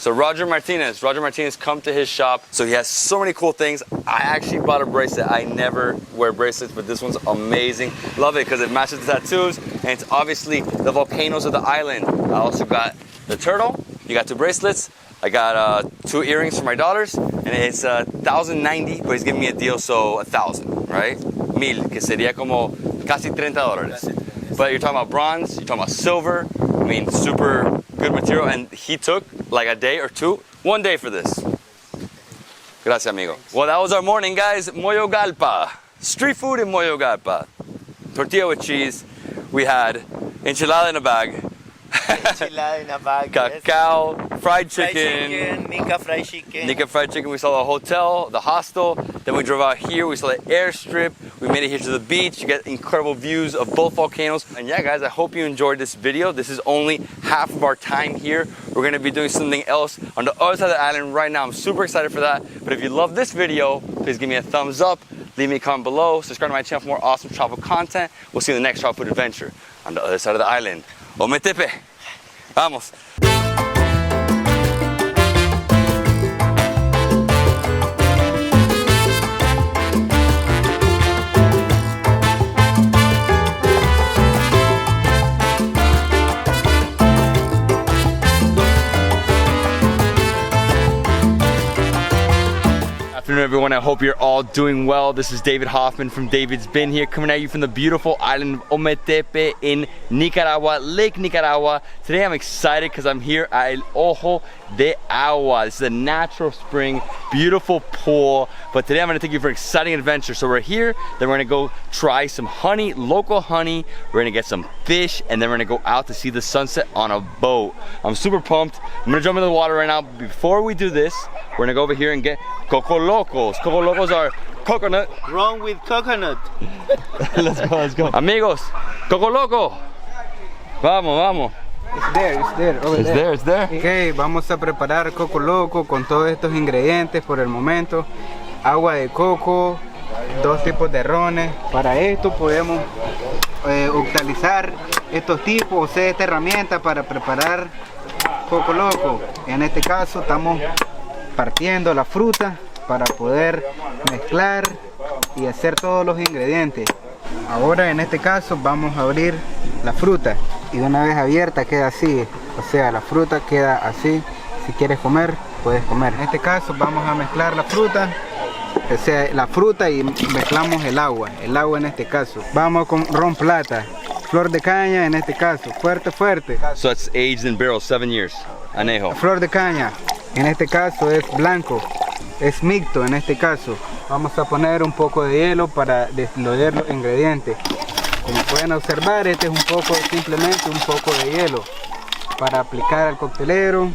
So Roger Martinez come to his shop. So he has so many cool things. I actually bought a bracelet. I never wear bracelets, but this one's amazing. Love it because it matches the tattoos and it's obviously the volcanoes of the island. I also got the turtle. You got 2 bracelets. I got 2 earrings for my daughters and it's $1,090, but he's giving me a deal, so $1,000, right? 1,000, que sería como Casi $30. But you're talking about bronze, you're talking about silver. I mean, super good material. And he took like a day or two, 1 day for this. Gracias, amigo. Well, that was our morning, guys. Moyogalpa. Street food in Moyogalpa. Tortilla with cheese. We had enchilada in a bag. Enchilada in a bag. Cacao, fried chicken. Nica fried chicken. Nica fried chicken. We saw the hotel, the hostel. Then we drove out here. We saw the airstrip. We made it here to the beach. You get incredible views of both volcanoes. And yeah, guys, I hope you enjoyed this video. This is only half of our time here. We're going to be doing something else on the other side of the island right now. I'm super excited for that. But if you love this video, please give me a thumbs up. Leave me a comment below. Subscribe to my channel for more awesome travel content. We'll see you in the next travel food adventure on the other side of the island. Ometepe. Vamos. Afternoon, everyone. I hope you're all doing well. This is David Hoffman from Davidsbeenhere, coming at you from the beautiful island of Ometepe in Nicaragua, Lake Nicaragua. Today I'm excited because I'm here at El Ojo de Agua. This is a natural spring, beautiful pool. But today I'm going to take you for an exciting adventure. So we're here, then we're going to go try some honey, local honey. We're going to get some fish, and then we're going to go out to see the sunset on a boat. I'm super pumped. I'm going to jump into the water right now. Before we do this, we're going to go over here and get Coco Locos. Coco Locos are coconut. Wrong with coconut. Let's go, let's go. Amigos, Coco Loco. Vamos, vamos. It's there, over there. It's there. Ok, vamos a preparar coco loco con todos estos ingredientes por el momento. Agua de coco, 2 tipos de rones. Para esto podemos utilizar estos tipos, o sea, esta herramienta para preparar coco loco. En este caso estamos partiendo la fruta para poder mezclar y hacer todos los ingredientes. Ahora en este caso vamos a abrir la fruta y de una vez abierta queda así, o sea, la fruta queda así. Si quieres comer, puedes comer. En este caso vamos a mezclar la fruta, o sea, la fruta, y mezclamos el agua en este caso. Vamos con ron plata, flor de caña en este caso, fuerte. So it's aged in barrels 7 years, anejo. Flor de caña en este caso es blanco, es mixto en este caso. Vamos a poner un poco de hielo para disolver los ingredientes. Como pueden observar, este es simplemente un poco de hielo para aplicar al coctelero.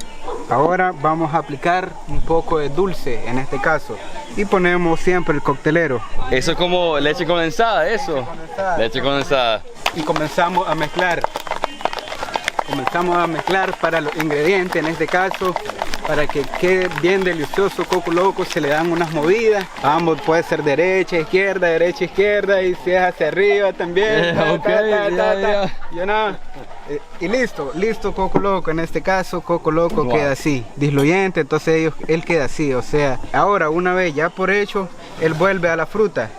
Ahora vamos a aplicar un poco de dulce en este caso y ponemos siempre el coctelero. Eso es como leche condensada, eso. Leche condensada. Y comenzamos a mezclar. Para los ingredientes, en este caso, para que quede bien delicioso coco loco, se le dan unas movidas. Ambos puede ser derecha, izquierda, y si es hacia arriba también. You know? Y listo coco loco. En este caso coco loco queda así, disluyente, entonces él queda así, o sea, ahora una vez ya por hecho, él vuelve a la fruta,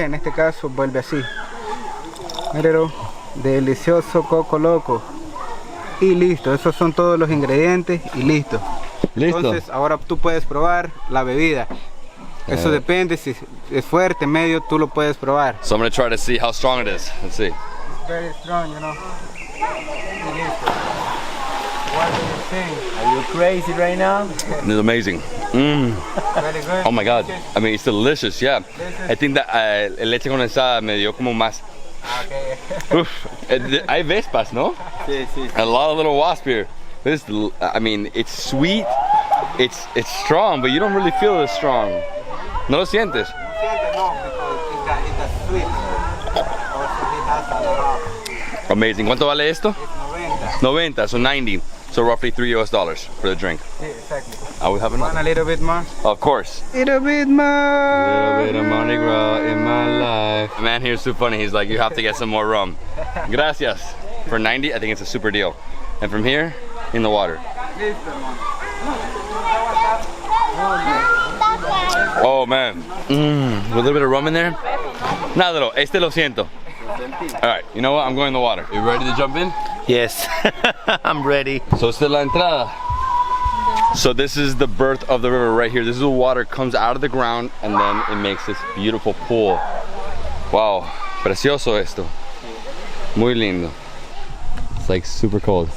y en este caso vuelve así. Míralo, delicioso coco loco. Y listo, esos son todos los ingredientes y listo. Entonces ahora tú puedes probar la bebida. Eso depende, si es fuerte, medio, tú lo puedes probar. So I'm going to try to see how strong it is. Let's see. It's very strong, you know. Y listo. What do you think? Are you crazy right now? It's amazing. Very good. Oh my God. I mean, it's delicious, yeah. I think that leche condensada me dio como más. Okay. Oof. Hay vespas, ¿no? Sí. A lot of little wasp here. I mean, it's sweet, it's strong, but you don't really feel it as strong. ¿No lo sientes? No, because it's sweet. Also, it has a lot of. Amazing. ¿Cuánto vale esto? It's 90. 90, so 90. So roughly $3 for the drink. Yeah, exactly. I would have enough. Want a little bit more? Of course. Little bit more. A little bit of Mardi Gras in my life. The man here is too funny. He's like, you have to get some more rum. Gracias. For 90, I think it's a super deal. And from here, in the water. Oh man. With a little bit of rum in there. Not a little. Este lo siento. All right, you know what? I'm going in the water. You ready to jump in? Yes, I'm ready. So esta es la entrada. So this is the birth of the river right here. This is the water comes out of the ground and then it makes this beautiful pool. Wow, precioso esto. Muy lindo. It's like super cold.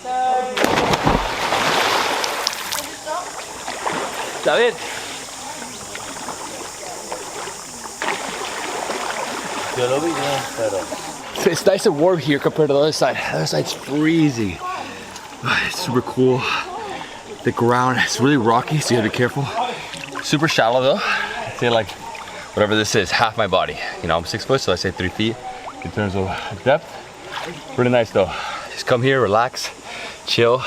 David. It's nice and warm here compared to the other side. The other side's freezing. It's super cool. The ground is really rocky, so you gotta be careful. Super shallow though. I'd say like, whatever this is, half my body. You know, I'm 6 foot, so I say 3 feet in terms of depth. Really nice though. Just come here, relax, chill.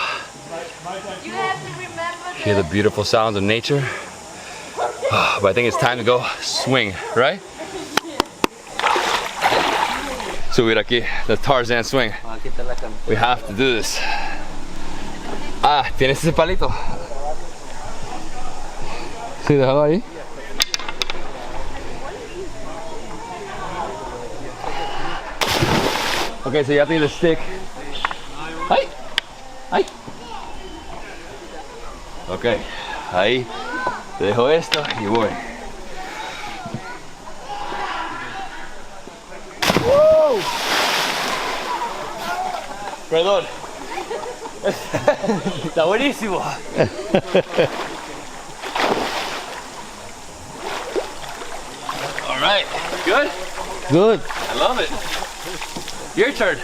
Hear the beautiful sounds of nature. But I think it's time to go swing, right? Subir aquí, the Tarzan swing. We have to do this. Ah, ¿tienes ese palito? Sí, déjalo ahí. Okay, so you have to get a stick. Ay, ay. Okay, ahí. Te dejo esto y voy. ¡Wow! Perdón. Está buenísimo. All right, good? Good. I love it. Your turn.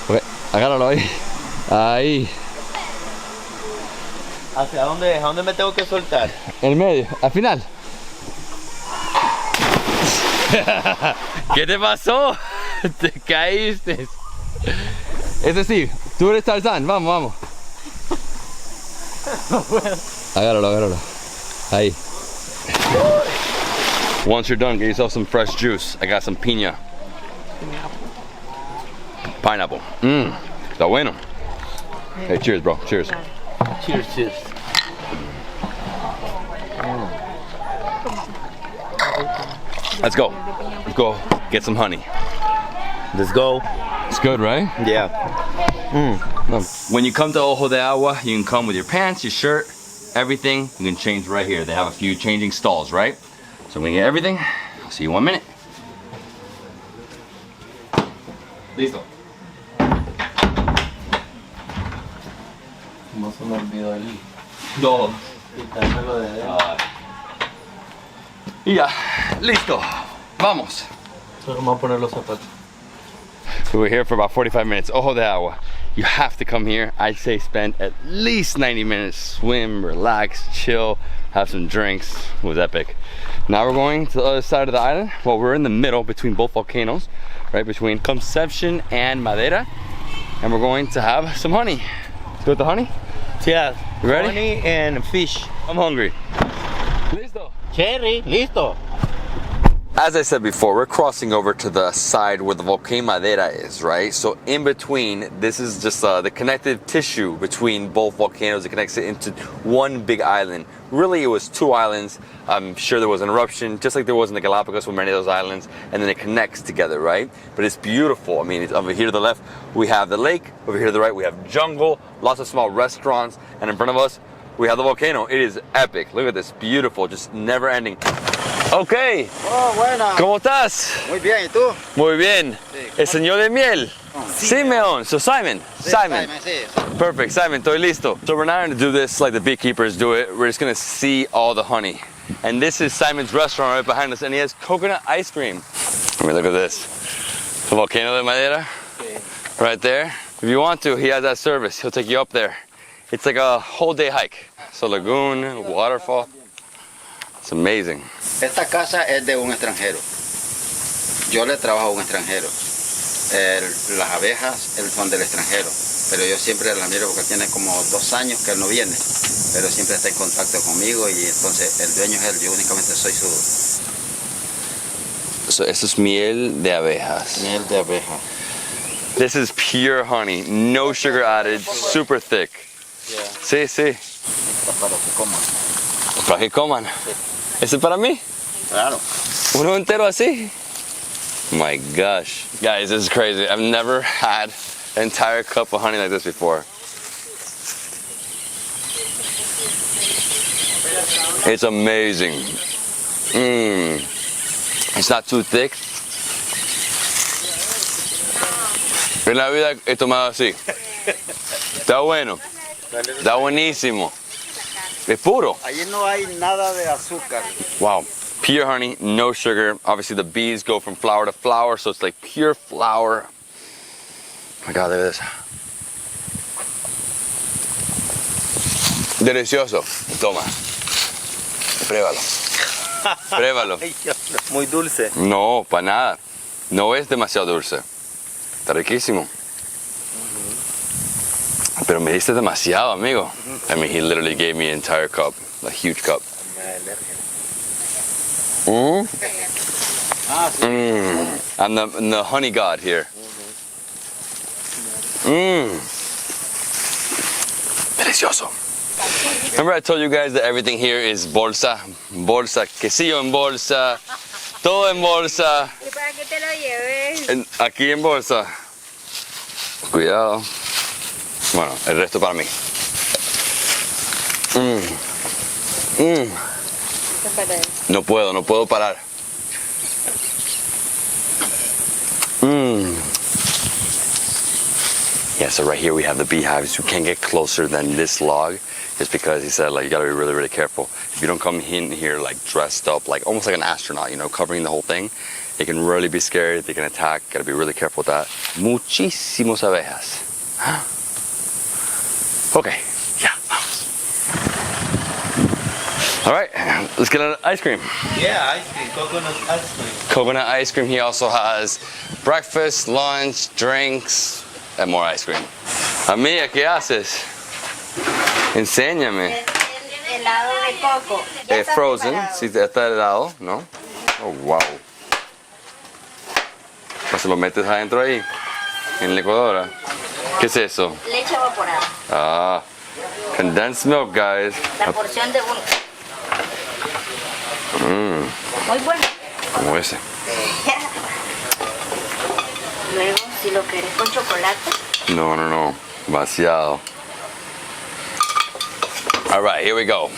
Okay, agárralo ahí. Ahí. ¿Hacia dónde? ¿A dónde me tengo que soltar? En el medio, al final. ¿Qué te pasó? Te caíste. Es decir, tú eres Tarzán, vamos, vamos. Agárralo, agárralo. Ahí. Once you're done, get yourself some fresh juice. I got some piña. Pineapple. Mmm, está bueno. Hey, cheers, bro. Cheers. Cheers, cheers. Let's go. Let's go get some honey. Let's go. It's good, right? Yeah. When you come to Ojo de Agua, you can come with your pants, your shirt, everything. You can change right here. They have a few changing stalls, right? So I'm gonna get everything. I'll see you in 1 minute. Listo. No se me olvidó el Todo. quitármelo de adentro. Y ya, listo. Vamos. Solo vamos a poner los zapatos. We were here for about 45 minutes. Ojo de Agua. You have to come here. I'd say spend at least 90 minutes. Swim, relax, chill, have some drinks. It was epic. Now we're going to the other side of the island. Well, we're in the middle between both volcanoes, right between Conception and Madera. And we're going to have some honey. Let's go with the honey? Yeah. You ready? Honey and fish. I'm hungry. Listo. Cherry, listo. As I said before, we're crossing over to the side where the volcano Madera is, right? So in between, this is just the connective tissue between both volcanoes. It connects it into one big island. Really, it was 2 islands. I'm sure there was an eruption, just like there was in the Galapagos with many of those islands, and then it connects together, right? But it's beautiful. I mean, it's over here to the left, we have the lake. Over here to the right, we have jungle, lots of small restaurants, and in front of us, we have the volcano. It is epic. Look at this, beautiful, just never ending. Okay. Oh, buena. ¿Cómo estás? Muy bien, ¿y tú? Muy bien. Sí. El señor de miel. Simeon. So Simon. Sí, Simon. sí. Perfect. Simon, estoy listo. So we're not going to do this like the beekeepers do it. We're just going to see all the honey. And this is Simon's restaurant right behind us, and he has coconut ice cream. I mean, look at this. The volcano de Madera. Sí. Right there. If you want to, he has that service. He'll take you up there. It's like a whole day hike. So lagoon, waterfall. It's amazing. Esta casa es de un extranjero. Yo le trabajo a un extranjero. Las abejas son del extranjero, pero yo siempre las miro porque tiene como 2 años que él no viene, pero siempre está en contacto conmigo y entonces el dueño es él, yo únicamente soy su... So esto es miel de abejas. Miel de abeja. This is pure honey, no sugar added, super thick. Yeah. Sí, sí. Está para que coman. Para que coman. Sí. ¿Ese es para mí? Claro. Uno entero así? My gosh. Guys, this is crazy. I've never had an entire cup of honey like this before. It's amazing. It's not too thick. En la vida he tomado así. Está bueno. Está buenísimo. Es puro. Allí no hay nada de azúcar. Wow. Pure honey, no sugar. Obviously the bees go from flower to flower, so it's like pure flour. Oh my God, look at this. Delicioso. Toma. Pruébalo. Pruébalo. Muy dulce. No, para nada. No es demasiado dulce. Está riquísimo. Pero me diste demasiado, amigo. I mean, he literally gave me an entire cup, a huge cup. I'm the honey god here. Delicioso. Remember I told you guys that everything here is bolsa, quesillo en bolsa, todo en bolsa. ¿Y para qué te lo lleves? Aquí en bolsa. Cuidado. Bueno, el resto para mí. No puedo parar. Yeah, so right here we have the beehives. You can't get closer than this log, just because he said, like, you gotta be really, really careful. If you don't come in here like dressed up, like almost like an astronaut, you know, covering the whole thing, it can really be scary. They can attack. Gotta be really careful with that. Muchísimos abejas. Okay, yeah, vamos. All right, let's get an ice cream. Yeah, ice cream, coconut ice cream. Coconut ice cream. He also has breakfast, lunch, drinks, and more ice cream. Amiga, ¿qué haces? Enséñame. Helado de coco. Frozen, sí, está helado, ¿no? Oh, wow. Pues lo metes adentro ahí, en la licuadora. ¿Qué es eso? Leche evaporada. Ah, condensed milk, guys. La porción de uno. Muy bueno. Como ese. Luego, si lo quieres con chocolate. No. Vaciado. All right, here we go.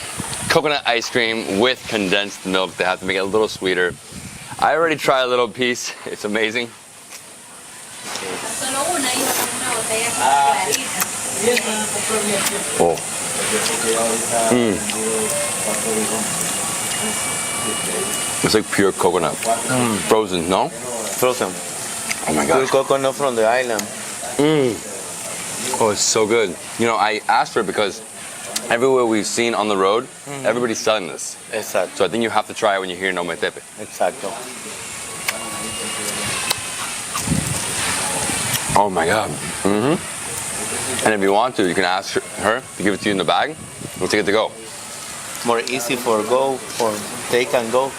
Coconut ice cream with condensed milk. They have to make it a little sweeter. I already tried a little piece. It's amazing. Oh. It's like pure coconut. Frozen, no? Frozen. Oh my God. Pure coconut from the island. Oh, it's so good. You know, I asked for it because everywhere we've seen on the road, everybody's selling this. Exacto. So I think you have to try it when you're here in Ometepe. Exacto. Oh my God. And if you want to, you can ask her to give it to you in the bag. We'll take it to go. More easy for take and go.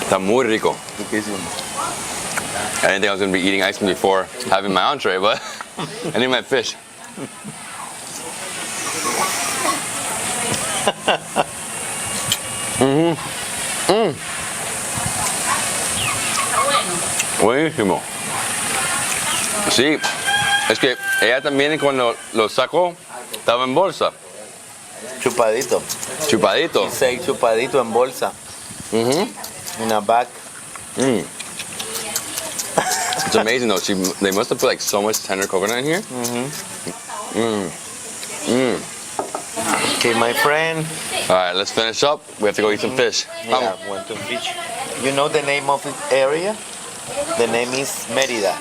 Está muy rico. Riquísimo. I didn't think I was going to be eating ice cream before having my entree, but I need my fish. Buenísimo. Sí, es que ella también cuando lo sacó estaba en bolsa. Chupadito. Chupadito. Sí, chupadito en bolsa. In a bag. It's amazing though. They must have put like so much tender coconut in here. Okay, my friend. All right, let's finish up. We have to go eat some fish. Yeah, went to fish. You know the name of the area? The name is Mérida.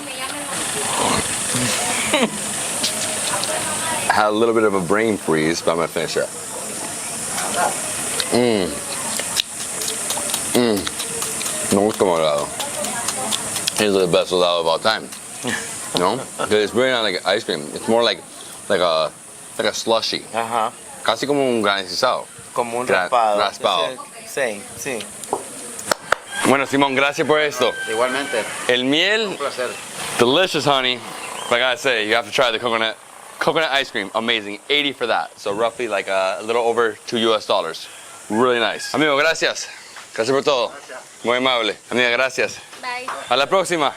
I had a little bit of a brain freeze, but I'm gonna finish it. Me gusta como helado. It's the best helado of all time. You know? Because it's really not like ice cream. It's more like a slushy. Ajá. Casi como un granizado. Como un raspado. Raspado. Sí, sí. Bueno, Simón, gracias por esto. Igualmente. El miel, Un placer. delicious honey. Like I say, you have to try the coconut ice cream. Amazing. 80 for that. So roughly like a little over $2 US. Really nice. Amigo, gracias. Gracias por todo. Muy amable. Amiga, gracias. Bye. A la próxima.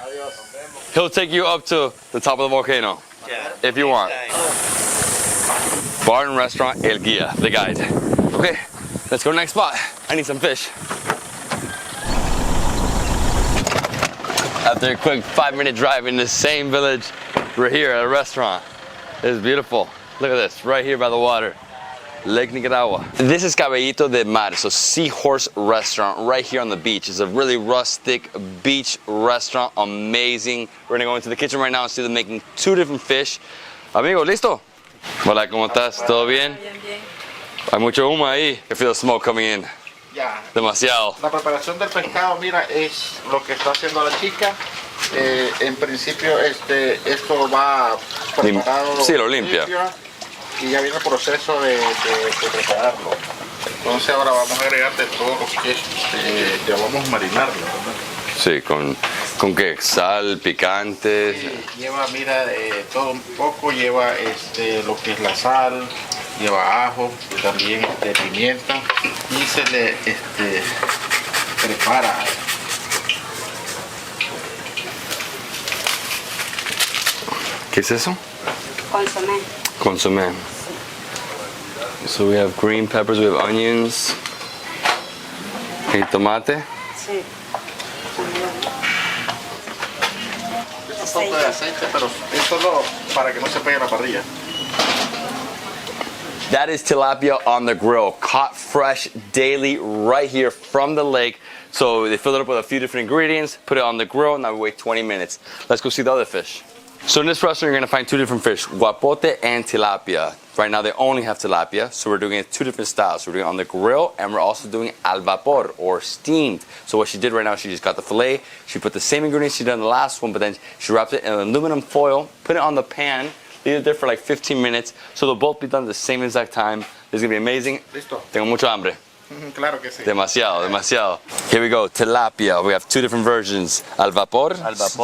He'll take you up to the top of the volcano. Yeah. If you want. Bar and restaurant, El Guia, the guide. Okay, let's go to the next spot. I need some fish. After a quick 5-minute drive in the same village, we're here at a restaurant. It's beautiful. Look at this, right here by the water. Lake Nicaragua. This is Cabellito de Mar, so seahorse restaurant right here on the beach. It's a really rustic beach restaurant, amazing. We're gonna go into the kitchen right now and see them making 2 different fish. Amigo, ¿listo? Hola, ¿cómo estás? ¿Todo bien? Bien, bien. Hay mucho humo ahí. I feel the smoke coming in. Ya. Demasiado. La preparación del pescado, mira, es lo que está haciendo la chica. En principio, esto va preparado. Sí, lo limpia. Y ya viene el proceso de prepararlo. Entonces ahora vamos a agregar de todo lo que ya vamos a marinarlo, ¿verdad? Sí, ¿con qué? Sal, picante. Sí, lleva, mira, todo un poco, lleva lo que es la sal, lleva ajo, también pimienta y se le prepara. ¿Qué es eso? Consomé. Consomé. So we have green peppers, we have onions. ¿Y tomate? Sí. Un poco de aceite, pero es solo para que no se pegue la parrilla. That is tilapia on the grill, caught fresh daily right here from the lake. So they fill it up with a few different ingredients, put it on the grill, and now we wait 20 minutes. Let's go see the other fish. So in this restaurant, you're gonna find 2 different fish, guapote and tilapia. Right now they only have tilapia, so we're doing it 2 different styles. We're doing it on the grill, and we're also doing al vapor, or steamed. So what she did right now, she just got the fillet, she put the same ingredients she did in the last one, but then she wrapped it in aluminum foil, put it on the pan, leave it there for like 15 minutes, so they'll both be done at the same exact time. It's gonna be amazing. Listo. Tengo mucho hambre. Claro que sí. Demasiado, demasiado. Here we go, tilapia. We have 2 different versions. Al vapor,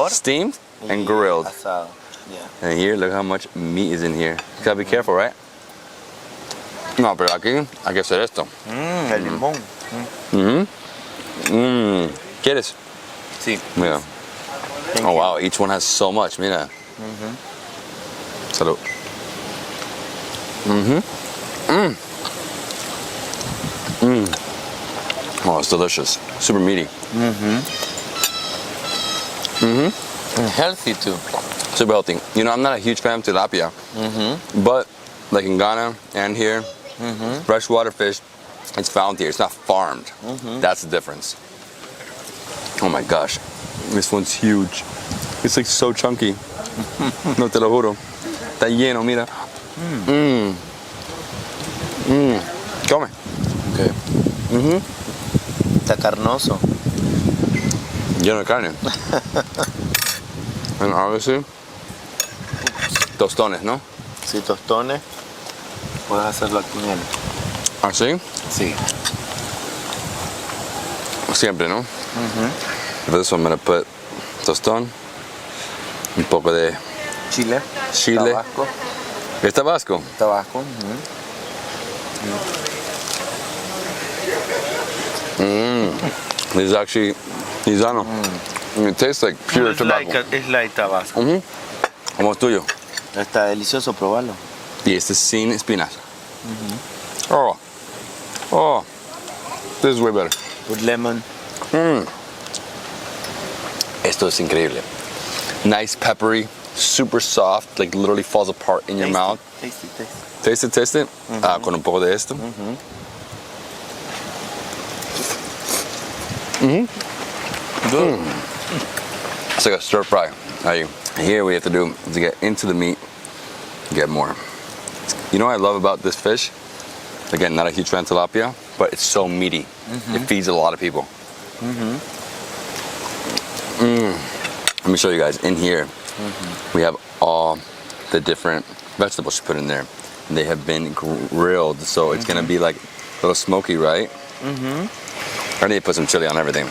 steamed, and grilled. Asado. Yeah. And here, look how much meat is in here. You gotta be careful, right? No, pero aquí hay que hacer esto. El limón. ¿Quieres? Sí. Mira. Oh, wow, each one has so much, mira. Salud. Oh, it's delicious. Super meaty. And healthy too. Super healthy. You know, I'm not a huge fan of tilapia, but like in Ghana and here, freshwater fish, it's found here. It's not farmed. That's the difference. Oh my gosh, this one's huge. It's like so chunky. No te lo juro. Está lleno, mira. Come. Okay. Está carnoso. Lleno de carne. And obviously, tostones, ¿no? Sí, tostones. Puedes hacerlo aquí en él. ¿Ah, sí? Sí. Siempre, ¿no? For this one, I'm gonna put tostón, un poco de Chile. Tabasco. ¿Es Tabasco? Tabasco. This is actually Nizano. It tastes like pure tobacco. It's like Tabasco. ¿Cómo es tuyo? Está delicioso, probarlo. Y este es sin espinas. Oh, this is way better. With lemon. Esto es increíble. Nice, peppery, super soft, like literally falls apart in your mouth. Tasty. Taste it. Con un poco de esto. Good. It's like a stir fry. Here we have to do to get into the meat, get more. You know what I love about this fish? Again, not a huge fan of tilapia, but it's so meaty. It feeds a lot of people. Let me show you guys. In here, we have all the different vegetables she put in there. And they have been grilled, so it's gonna be like a little smoky, right? I need to put some chili on everything.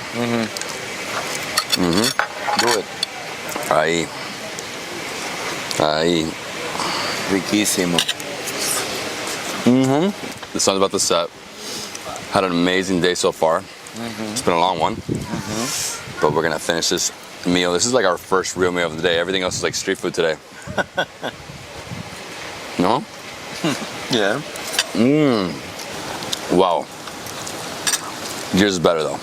Do it. Ahí. Riquísimo. The sun's about to set. Had an amazing day so far. It's been a long one. But we're gonna finish this meal. This is like our first real meal of the day. Everything else is like street food today. No? Yeah. Wow. Yours is better though.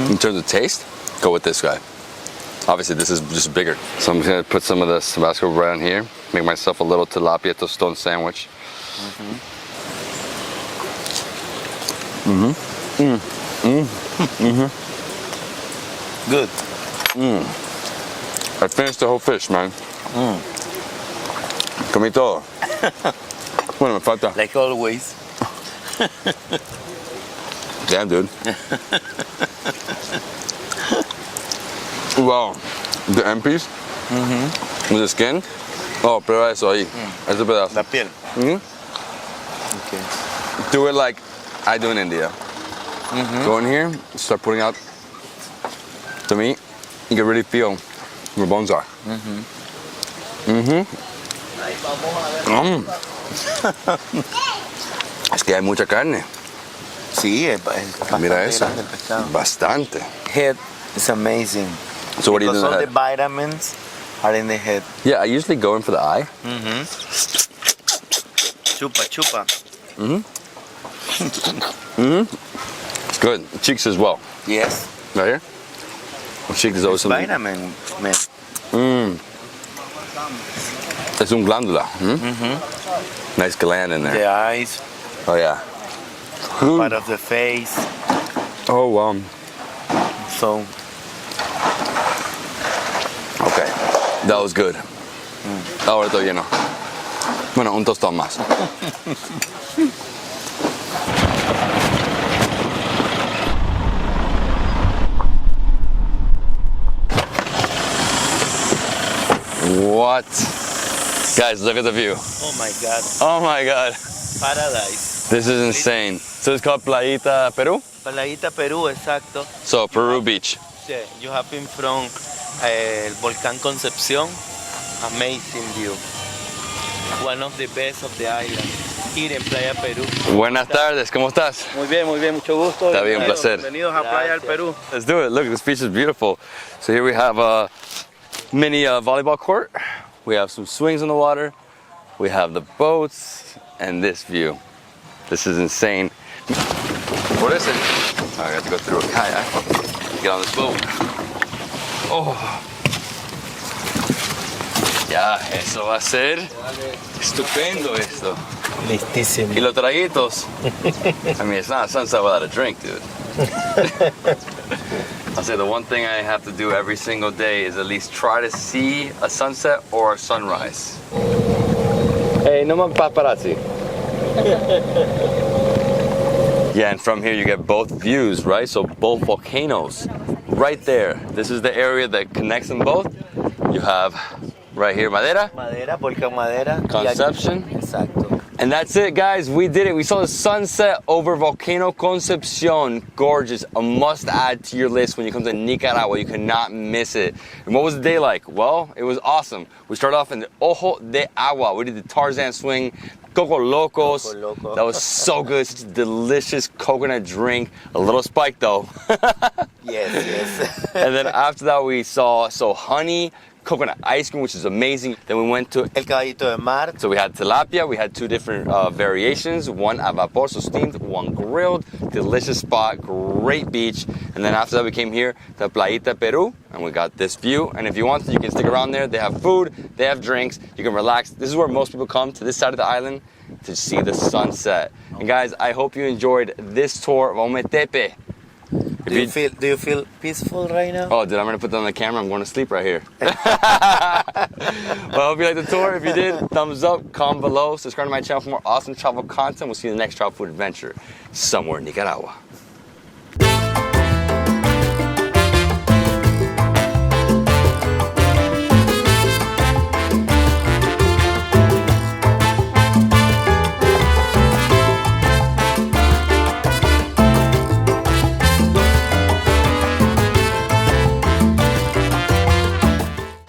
In terms of taste, go with this guy. Obviously, this is just bigger. So I'm just gonna put some of this Tabasco right on here. Make myself a little tilapia toston sandwich. Good. I finished the whole fish, man. Comí todo. Bueno, me falta. Like always. Damn, dude. Wow. The end piece? With the skin? Oh, prueba eso ahí. Ese pedazo. La piel. Okay. Do it like I do in India. Go in here, start putting out the meat. You can really feel where bones are. Es que hay mucha carne. Sí, es bastante. Mira eso. Grande el pescado. Bastante. Head is amazing. So what do you do in Because the all head? the vitamins are in the head. Yeah, I usually go in for the eye. Chupa, chupa. It's good. The cheeks as well. Yes. Right here? The cheek is also. Vitamin, man. Es un glándula. Nice gland in there. The eyes, Oh yeah. part of the face. Oh wow. So, Okay. That was good. Ahora estoy lleno. Bueno, un tostón más. What? Guys, look at the view. oh my God, Oh my God. paradise. This is insane. So it's called Playita Peru? Playita Perú, exacto. So Peru Beach. Yeah, you have in front el volcán Concepción. Amazing view. One of the best of the island. Here en Playa Perú. Buenas tardes, ¿cómo estás? Muy bien, mucho gusto. Está bien, un placer. Bienvenidos a Playa del Perú. Let's do it. Look, this beach is beautiful. So here we have a mini volleyball court. We have some swings in the water. We have the boats and this view. This is insane. What is it? Oh, I have to go through a kayak. Get on this boat. Oh. Ya, eso va a ser estupendo esto. Listísimo. Y los traguitos. I mean, it's not a sunset without a drink, dude. I'll say the one thing I have to do every single day is at least try to see a sunset or a sunrise. Hey, no more paparazzi. Yeah, and from here you get both views, right? So both volcanoes right there. This is the area that connects them both. You have right here Madera, Volcán Madera. Conception. Exacto. And that's it, guys. We did it. We saw the sunset over Volcano Concepcion. Gorgeous. A must add to your list when you come to Nicaragua. You cannot miss it. And what was the day like? Well, it was awesome. We started off in the Ojo de Agua. We did the Tarzan swing, Coco Locos. That was so good. Such a delicious coconut drink. A little spike though. Yes. And then after that we saw honey, coconut ice cream, which is amazing. Then we went to El caballito de mar. So we had tilapia. We had two different variations. One a vapor, so steamed. One grilled. Delicious spot. Great beach. And then after that we came here to Playita Peru. And we got this view. And if you want to, you can stick around there. They have food. They have drinks. You can relax. This is where most people come to this side of the island to see the sunset. And guys, I hope you enjoyed this tour of Ometepe. Do you feel peaceful right now? Oh, dude, I'm going to put that on the camera. I'm going to sleep right here. Well, I hope you liked the tour. If you did, thumbs up, comment below, subscribe to my channel for more awesome travel content. We'll see you in the next travel food adventure somewhere in Nicaragua.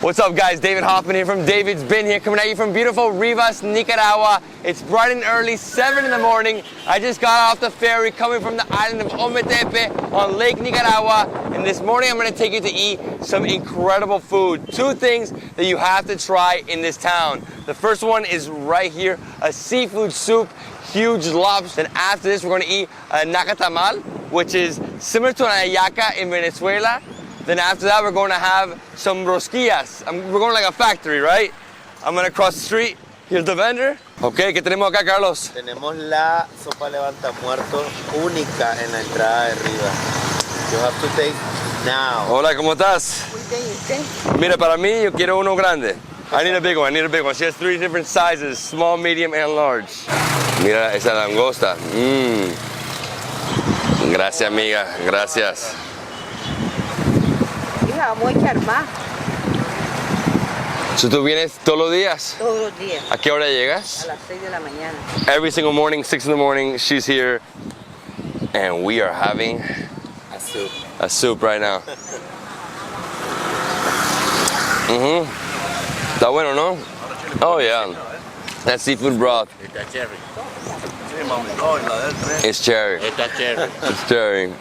What's up, guys? David Hoffman here from Davidsbeenhere, coming at you from beautiful Rivas, Nicaragua. It's bright and early, 7 in the morning. I just got off the ferry coming from the island of Ometepe on Lake Nicaragua. And this morning I'm going to take you to eat some incredible food. Two things that you have to try in this town. The first one is right here, a seafood soup, huge lobster. Then after this, we're going to eat a Nacatamal, which is similar to an ayaca in Venezuela. Then after that, we're going to have some rosquillas. We're going like a factory, right? I'm going to cross the street. Here's the vendor. Okay, ¿qué tenemos acá, Carlos? Tenemos la sopa levantamuertos única en la entrada de Rivas. You have to taste now. Hola, ¿cómo estás? Mira, para mí, yo quiero uno grande. I need a big one, She has 3 different sizes, small, medium, and large. Mira esa langosta. Gracias, amiga. Gracias. Hija, vamos a echar más. So, ¿tú vienes todos los días? Todos los días. ¿A qué hora llegas? A las 6 de la mañana. Every single morning, 6 in the morning, she's here. And we are having a soup right now. Está bueno, ¿no? Oh, yeah. That seafood broth. Está cherry. It's cherry. Está cherry. It's cherry.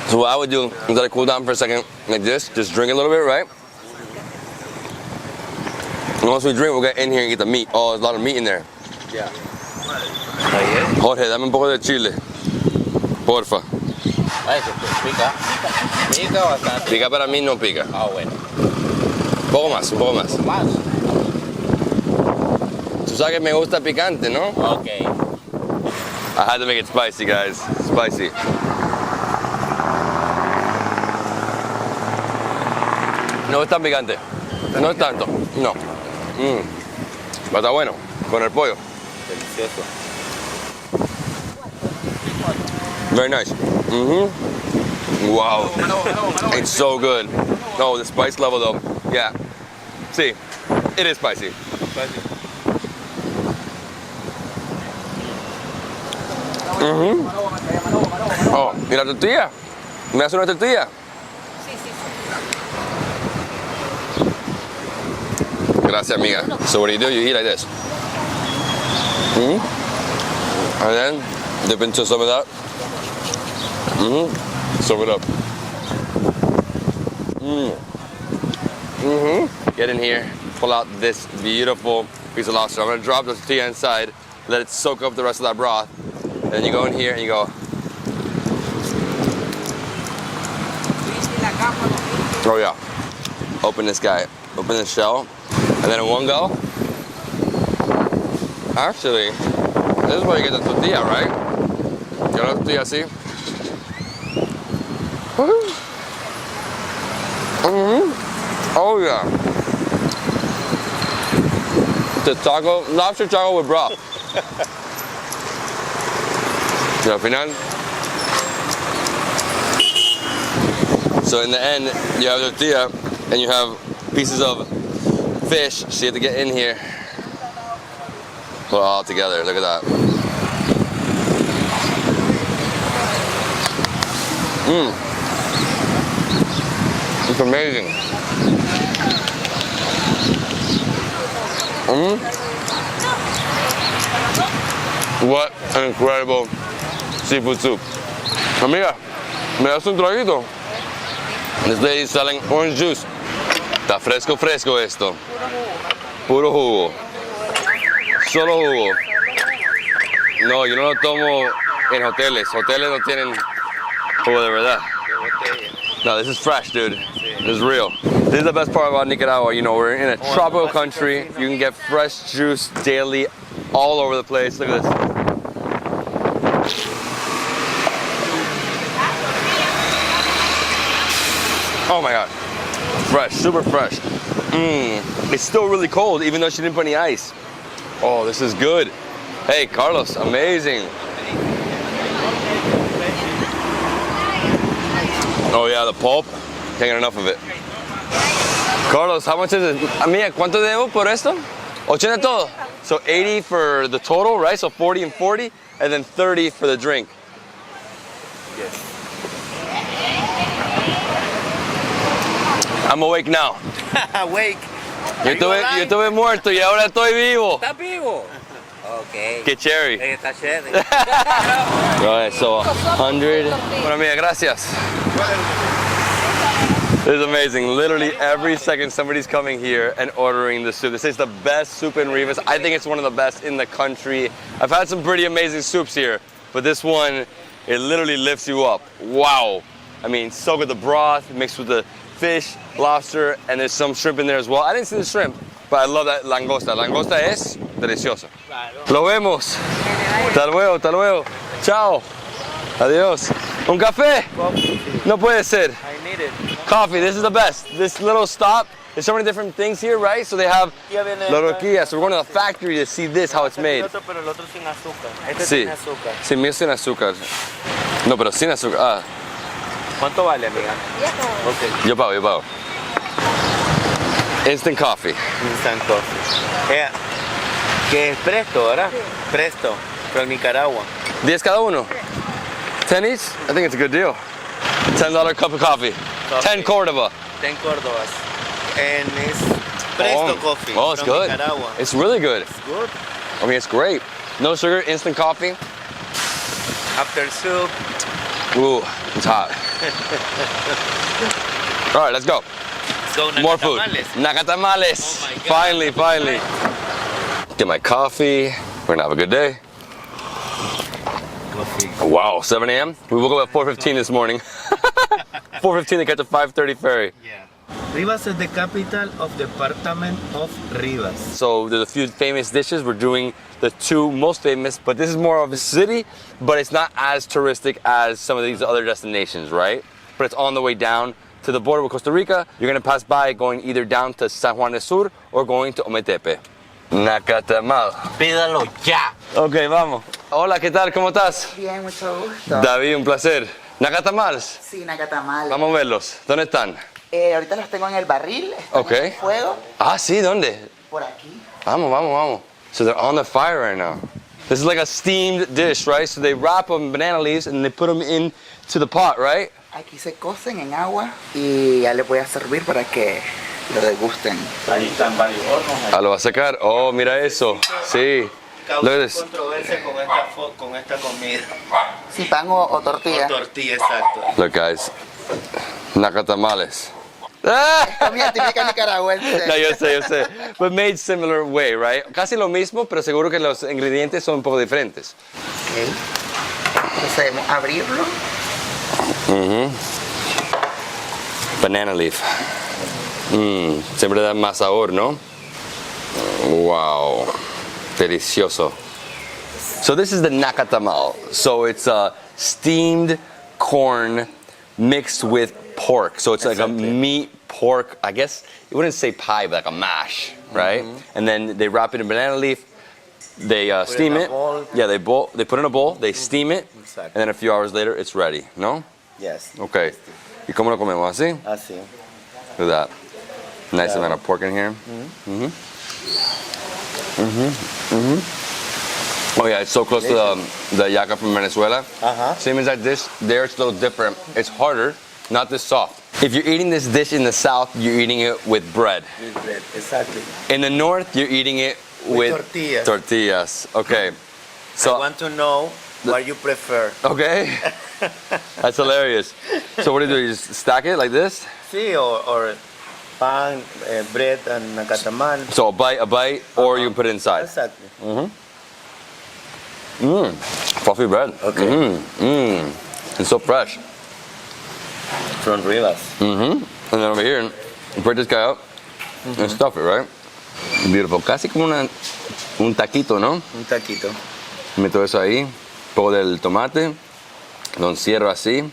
So what I would do is let it cool down for a second, like this. Just drink a little bit, right? And once we drink, we'll get in here and get the meat. Oh, there's a lot of meat in there. Yeah. Jorge, dame un poco de chile. Porfa. Pica. Pica bastante. Pica para mí, no pica. Ah, bueno. Un poco más, un poco más. Más. Tú sabes que me gusta picante, ¿no? Okay. I had to make it spicy, guys. Spicy. No es tan picante. No es tanto. No. Pero está bueno. Con el pollo. Delicioso. Very nice. Wow. It's so good. Oh, the spice level though. Yeah. See, it is spicy. Oh, ¿y la tortilla? ¿Me hace una tortilla? Gracias, amiga. So what do? You eat like this. And then dip into some of that. Serve it up. Get in here, pull out this beautiful piece of lobster. I'm gonna drop the tortilla inside, let it soak up the rest of that broth. And then you go in here and you go. Oh yeah. Open this guy. Open the shell. And then in one go. Actually, this is where you get the tortilla, right? You know the tortilla, así. Oh yeah. The taco, lobster taco with broth. Y al final. So in the end, you have tortilla and you have pieces of fish. So you have to get in here. Put it all together. Look at that. It's amazing. What an incredible seafood soup. Amiga, ¿me das un traguito? This lady's selling orange juice. Está fresco, fresco esto. Puro jugo. Solo jugo. No, yo no lo tomo en hoteles. Hoteles no tienen jugo de verdad. No, this is fresh, dude. This is real. This is the best part about Nicaragua. You know, we're in a tropical country. You can get fresh juice daily all over the place. Look at this. Oh my God. Fresh, super fresh. It's still really cold, even though she didn't put any ice. Oh, this is good. Hey, Carlos, amazing. Oh yeah, the pulp. Can't get enough of it. Carlos, how much is it? Amiga, ¿cuánto debo por esto? 80 todo. So 80 for the total, right? So 40 and 40, and then 30 for the drink. Yes. I'm awake now. Awake. Yo estuve muerto y ahora estoy vivo. ¿Estás vivo? Okay. Qué cherry. Está cherry. Right, so 100. Bueno, amiga, gracias. This is amazing. Literally every second somebody's coming here and ordering the soup. This is the best soup in Rivas. I think it's one of the best in the country. I've had some pretty amazing soups here, but this one, it literally lifts you up. Wow. I mean, so good. The broth mixed with the fish, lobster, and there's some shrimp in there as well. I didn't see the shrimp, but I love that langosta. Langosta es deliciosa. Lo vemos. Hasta luego, hasta luego. Chao. Adiós. Un café? No puede ser. I need it. Coffee, this is the best. This little stop, there's so many different things here, right? So they have la rosquilla. So we're going to the factory to see this, how it's made. Pero el otro sin azúcar. Este Sí, sin azúcar. sí, mío sin azúcar. No, pero sin azúcar. Ah, ¿Cuánto vale, amiga? Okay. yo pago. Instant coffee. Instant coffee. Que es Presto, ¿verdad? Presto, from Nicaragua. 10 cada uno? 10 each? I think it's a good deal. $10 cup of coffee. 10 Cordova. 10 Cordovas. And it's Presto coffee. Oh, it's from good. Nicaragua. It's really good. It's good. I mean, it's great. No sugar, instant coffee. After soup. Ooh, it's hot. All right, let's go. Let's go. More food. Nacatamales. Oh my God. Finally. Get my coffee. We're gonna have a good day. Wow, 7 a.m. We woke up at 4:15 this morning. 4:15 to catch a 5:30 ferry. Yeah. Rivas is the capital of the department of Rivas. So there's a few famous dishes. We're doing the two most famous, but this is more of a city, but it's not as touristic as some of these other destinations, right? But it's on the way down to the border with Costa Rica. You're gonna pass by going either down to San Juan del Sur or going to Ometepe. Nacatamal. Pídalo ya. Ok, vamos. Hola, ¿qué tal? ¿Cómo estás? Bien, mucho gusto. David, un placer. ¿Nacatamales? Sí, Nacatamal. Vamos a verlos. ¿Dónde están? Ahorita los tengo en el barril. Ok. En el fuego. Ah, sí, ¿dónde? Por aquí. Vamos. So they're on the fire right now. This is like a steamed dish, right? So they wrap them in banana leaves and they put them into the pot, right? Aquí se cocen en agua y ya les voy a servir para que lo degusten. Ahí están varios hornos. Ah, lo va a sacar. Oh, mira eso. Sí. Causa controversia con esta comida. Si pan o tortilla. O tortilla, exacto. Look, guys. Nacatamales. Comida típica nicaragüense. No, yo sé. But made similar way, right? Casi lo mismo, pero seguro que los ingredientes son un poco diferentes. Ok. Entonces, abrirlo. Banana leaf. Siempre da más sabor, ¿no? Wow. Delicioso. So this is the Nacatamal. So it's steamed corn mixed with pork. So it's like a meat pork, I guess you wouldn't say pie, but like a mash, right? And then they wrap it in banana leaf. They steam it. Yeah, they put it in a bowl, they steam it, and then a few hours later it's ready, no? Yes. Okay. ¿Y cómo lo comemos? ¿Así? Así. Look at that. Nice amount of pork in here. Oh yeah, it's so close to the yaca from Venezuela. Same as that dish, there it's a little different. It's harder, not this soft. If you're eating this dish in the south, you're eating it with bread. With bread, exactly. In the north, you're eating it with tortillas. Okay. So I want to know what you prefer. Okay. That's hilarious. So what do? You just stack it like this? Sí, or pan, bread, and nacatamal. So a bite, or you can put it inside. Exactly. Fluffy bread. Okay. It's so fresh. From Rivas. And then over here, break this guy up and stuff it, right? Beautiful. Casi como un taquito, ¿no? Un taquito. Meto eso ahí, pongo del tomate, lo encierro así.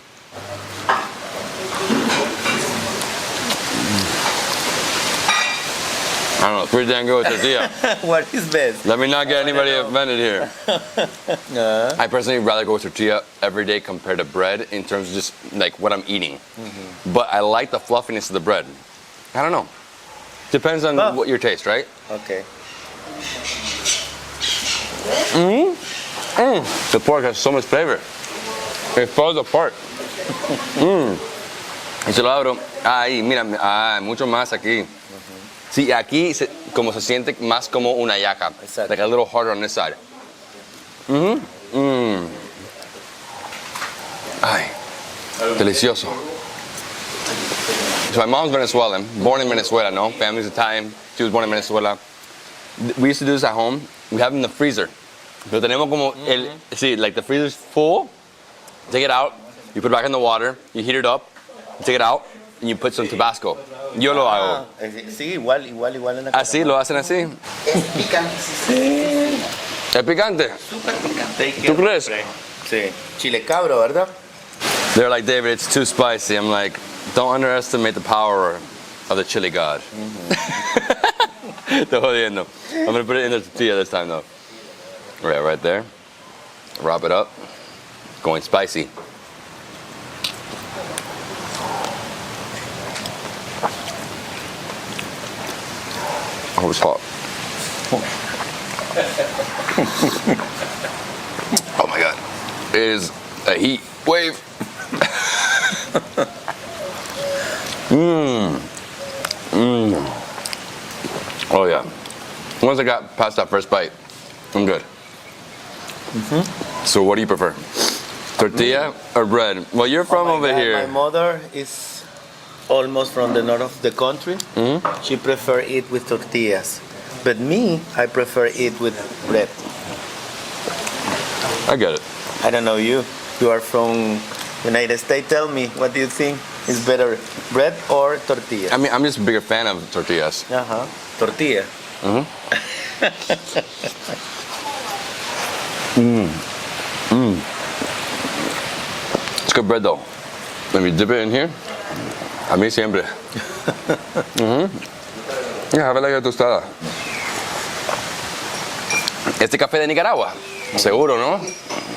I don't know, pretty damn good with tortilla. What is best? Let me not get anybody offended here. I personally rather go with tortilla every day compared to bread in terms of just like what I'm eating. But I like the fluffiness of the bread. I don't know. Depends on what your taste, right? Okay. The pork has so much flavor. It falls apart. Y se lo abro. Ahí, mira, mucho más aquí. Sí, aquí como se siente más como una yaca. Like a little harder on this side. Ay, delicioso. So my mom's Venezuelan, born in Venezuela, no? Family's Italian. She was born in Venezuela. We used to do this at home. We have it in the freezer. Pero tenemos como sí, like the freezer's full. Take it out, You put it back in the water, you heat it up, you take it out, and you put some Tabasco. Yo lo hago. Sí, igual en la ¿Así? ¿Lo hacen así? Es picante. Sí. ¿Es picante? Súper picante. ¿Tú crees? Sí. Chile cabro, ¿verdad? They're like, David, it's too spicy. I'm like, don't underestimate the power of the chili god. Te jodiendo. I'm gonna put it in the tortilla this time though. Right there. Wrap it up. Going spicy. Oh, it's hot. Oh my god. It is a heat wave. Oh yeah. Once I got past that first bite, I'm good. So what do you prefer? Tortilla or bread? Well, you're from over here. My mother is almost from the north of the country. She prefer it with tortillas. But me, I prefer it with bread. I get it. I don't know you. You are from United States. Tell me, what do you think is better, bread or tortilla? I mean, I'm just a bigger fan of tortillas. Tortilla. It's good bread though. When you dip it in here, a mí siempre. Yeah, have it like a tostada. Este café de Nicaragua, seguro, ¿no?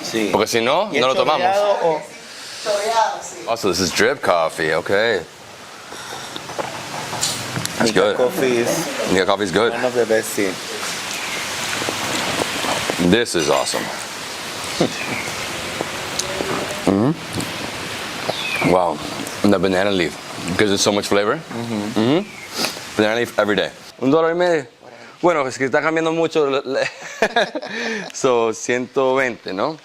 Sí. Porque si no, no lo tomamos. Sí. Oh, so this is drip coffee, okay. That's good. Nica coffee is good. One of the best things. This is awesome. Wow, and the banana leaf gives it so much flavor. Banana leaf every day. $1.50. Bueno, es que está cambiando mucho. So, 120, ¿no?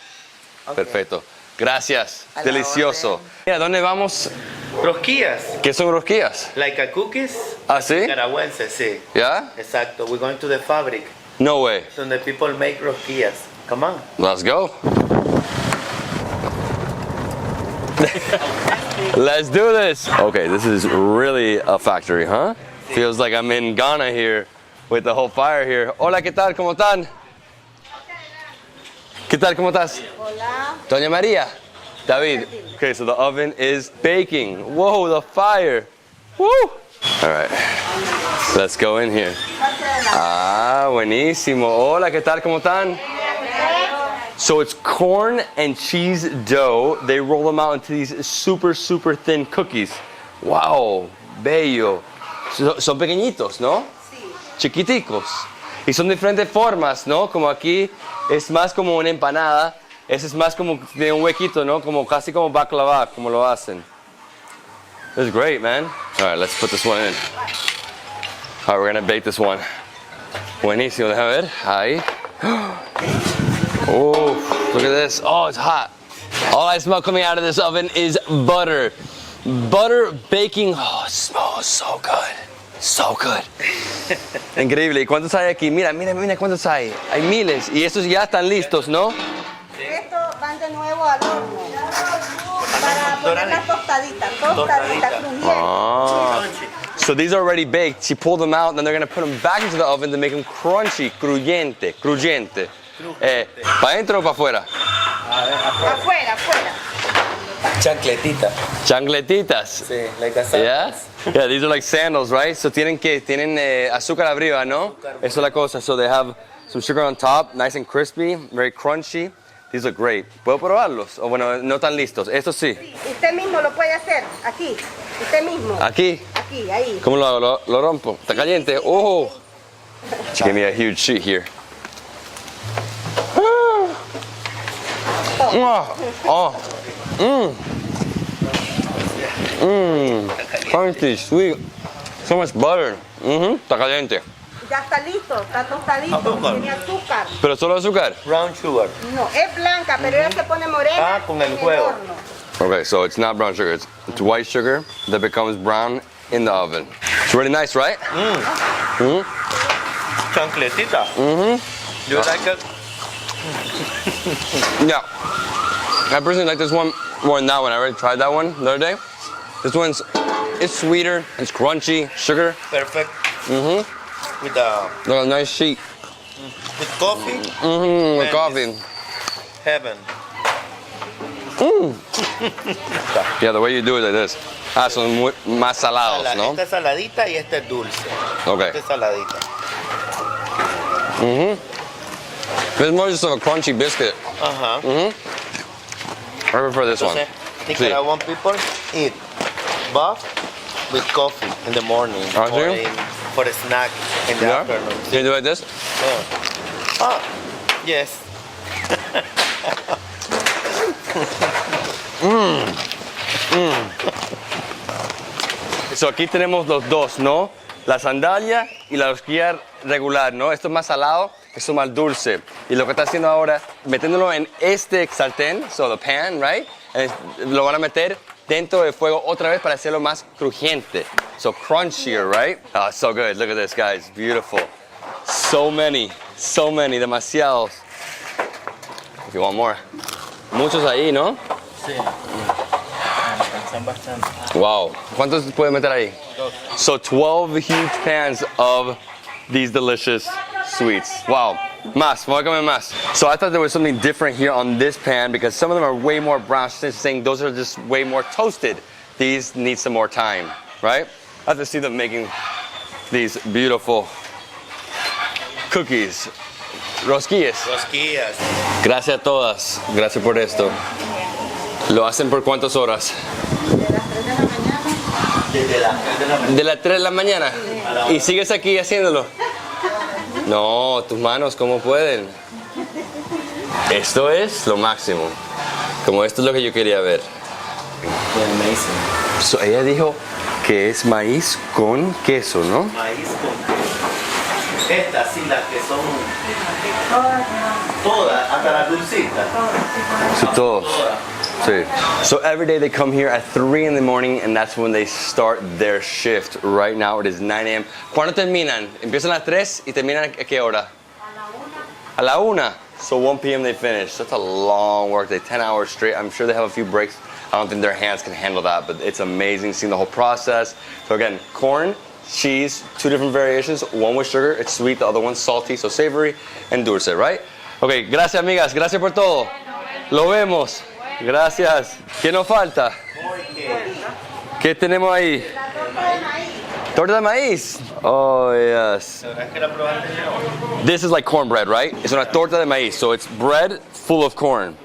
Okay. Perfecto. Gracias. Delicioso. Mira, ¿dónde vamos? Rosquillas. ¿Qué son rosquillas? Like a cookies. ¿Ah, sí? Nicaragüenses, sí. ¿Ya? Exacto. We're going to the fabric. No way. Donde people make rosquillas. Come on. Let's go. Let's do this. Okay, this is really a factory, huh? Feels like I'm in Ghana here with the whole fire here. Hola, ¿qué tal? ¿Cómo están? ¿Qué tal? ¿Cómo estás? Hola. Doña Maria. David. Okay, so the oven is baking. Whoa, the fire. Woo! All right. Let's go in here. Ah, buenísimo. Hola, ¿qué tal? ¿Cómo están? So it's corn and cheese dough. They roll them out into these super, super thin cookies. Wow, bello. Son pequeñitos, ¿no? Sí. Chiquiticos. Y son diferentes formas, ¿no? Como aquí es más como una empanada. Ese es más como de un huequito, ¿no? Como casi como baklava, como lo hacen. This is great, man. All right, let's put this one in. All right, we're gonna bake this one. Buenísimo, déjame ver. Ahí. Oh, look at this. Oh, it's hot. All I smell coming out of this oven is butter. Butter baking. Oh, it smells so good. So good. Increíble. ¿Y cuántos hay aquí? Mira, mira, mira cuántos hay. Hay miles. Y estos ya están listos, ¿no? Estos van de nuevo al horno. Para poner las tostaditas. Tostaditas crujientes. Ah. So these are already baked. She pulled them out, and then they're going to put them back into the oven to make them crunchy, crujiente, crujiente. ¿Para adentro o para afuera? Afuera, afuera. Chancletita. Chancletitas. Sí, like a sandals. Yeah? Yeah, these are like sandals, right? So tienen azúcar arriba, ¿no? Eso es la cosa. So they have some sugar on top, nice and crispy, very crunchy. These look great. ¿Puedo probarlos? O bueno, no tan listos. Estos sí. Sí, usted mismo lo puede hacer. Aquí. Usted mismo. ¿Aquí? Aquí, ahí. ¿Cómo lo hago? ¿Lo rompo? ¿Está caliente? Oh! She gave me a huge sheet here. Crunchy, sweet. So much butter. Está caliente. Ya está listo, está tostadito. Tiene azúcar. ¿Pero solo azúcar? Brown sugar. No, es blanca, pero ella se pone morena. Con el huevo. Okay, so it's not brown sugar. It's white sugar that becomes brown in the oven. It's really nice, right? Chancletita. You like it? Yeah. I personally like this one more than that one. I already tried that one the other day. This one's, it's sweeter, it's crunchy, sugar. Perfect. Mm-hmm. With a nice sheet. With coffee. Mm-hmm, with coffee. Heaven. Yeah, the way you do it like this. Son más salados, ¿no? Esta es saladita y esta es dulce. Okay. Esta es saladita. It's more just of a crunchy biscuit. I prefer this one. Nicaraguan people eat buff with coffee in the morning for a snack in the afternoon. Can you do it like this? Yes. So aquí tenemos los dos, ¿no? La sandalia y la rosquilla regular, ¿no? Esto es más salado, esto es más dulce. Y lo que está haciendo ahora, metiéndolo en este sartén, so the pan, right? Lo van a meter dentro del fuego otra vez para hacerlo más crujiente. So crunchier, right? Oh, it's so good. Look at this, guys. Beautiful. So many, demasiados. If you want more. Muchos ahí, ¿no? Sí. Wow. ¿Cuántos puede meter ahí? So 12 huge pans of these delicious sweets. Wow. Más, voy a comer más. So I thought there was something different here on this pan because some of them are way more brown. She's saying those are just way more toasted. These need some more time, right? I have to see them making these beautiful cookies. Rosquillas. Rosquillas. Gracias a todas. Gracias por esto. ¿Lo hacen por cuántas horas? De las 3 de la mañana. ¿Y sigues aquí haciéndolo? No, tus manos, ¿cómo pueden? Esto es lo máximo. Como esto es lo que yo quería ver. So, ella dijo que es maíz con queso, ¿no? Maíz con queso. Estas sí, las que son todas, hasta las dulcitas. So, todos. Sí. So every day they come here at 3 in the morning and that's when they start their shift. Right now it is 9 a.m. ¿Cuándo terminan? Empiezan a las 3 y terminan a qué hora? A la 1. So 1 p.m. they finish. That's a long work day, 10 hours straight. I'm sure they have a few breaks. I don't think their hands can handle that, but it's amazing seeing the whole process. So again, corn, cheese, 2 different variations. One with sugar, it's sweet. The other one's salty, so savory and dulce, right? Okay, gracias amigas. Gracias por todo. Lo vemos. Gracias. ¿Qué nos falta? ¿Qué tenemos ahí? Torta de maíz. Oh, yes. This is like cornbread, right? It's una torta de maíz, so it's bread full of corn.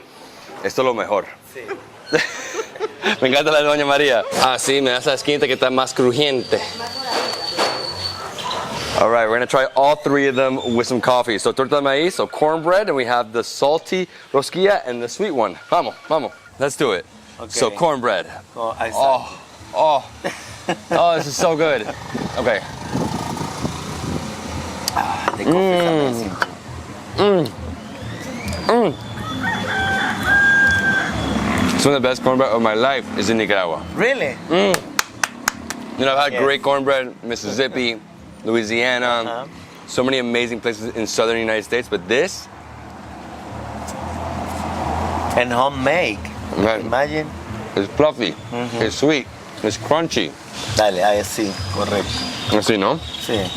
Esto es lo mejor. Me encanta la de Doña María. Ah, sí, me da esa esquinita que está más crujiente. All right, we're gonna try all 3 of them with some coffee. So torta de maíz, so cornbread, and we have the salty rosquilla and the sweet one. Vamos, vamos, let's do it. Okay. So cornbread. Oh, this is so good. Okay. The coffee is amazing. Some of the best cornbread of my life is in Nicaragua. Really? You know, I've had great cornbread in Mississippi, Louisiana, so many amazing places in southern United States, but this? And homemade. Man, imagine. It's fluffy, it's sweet, it's crunchy. Dale, ahí sí, correcto. Así, ¿no? Sí.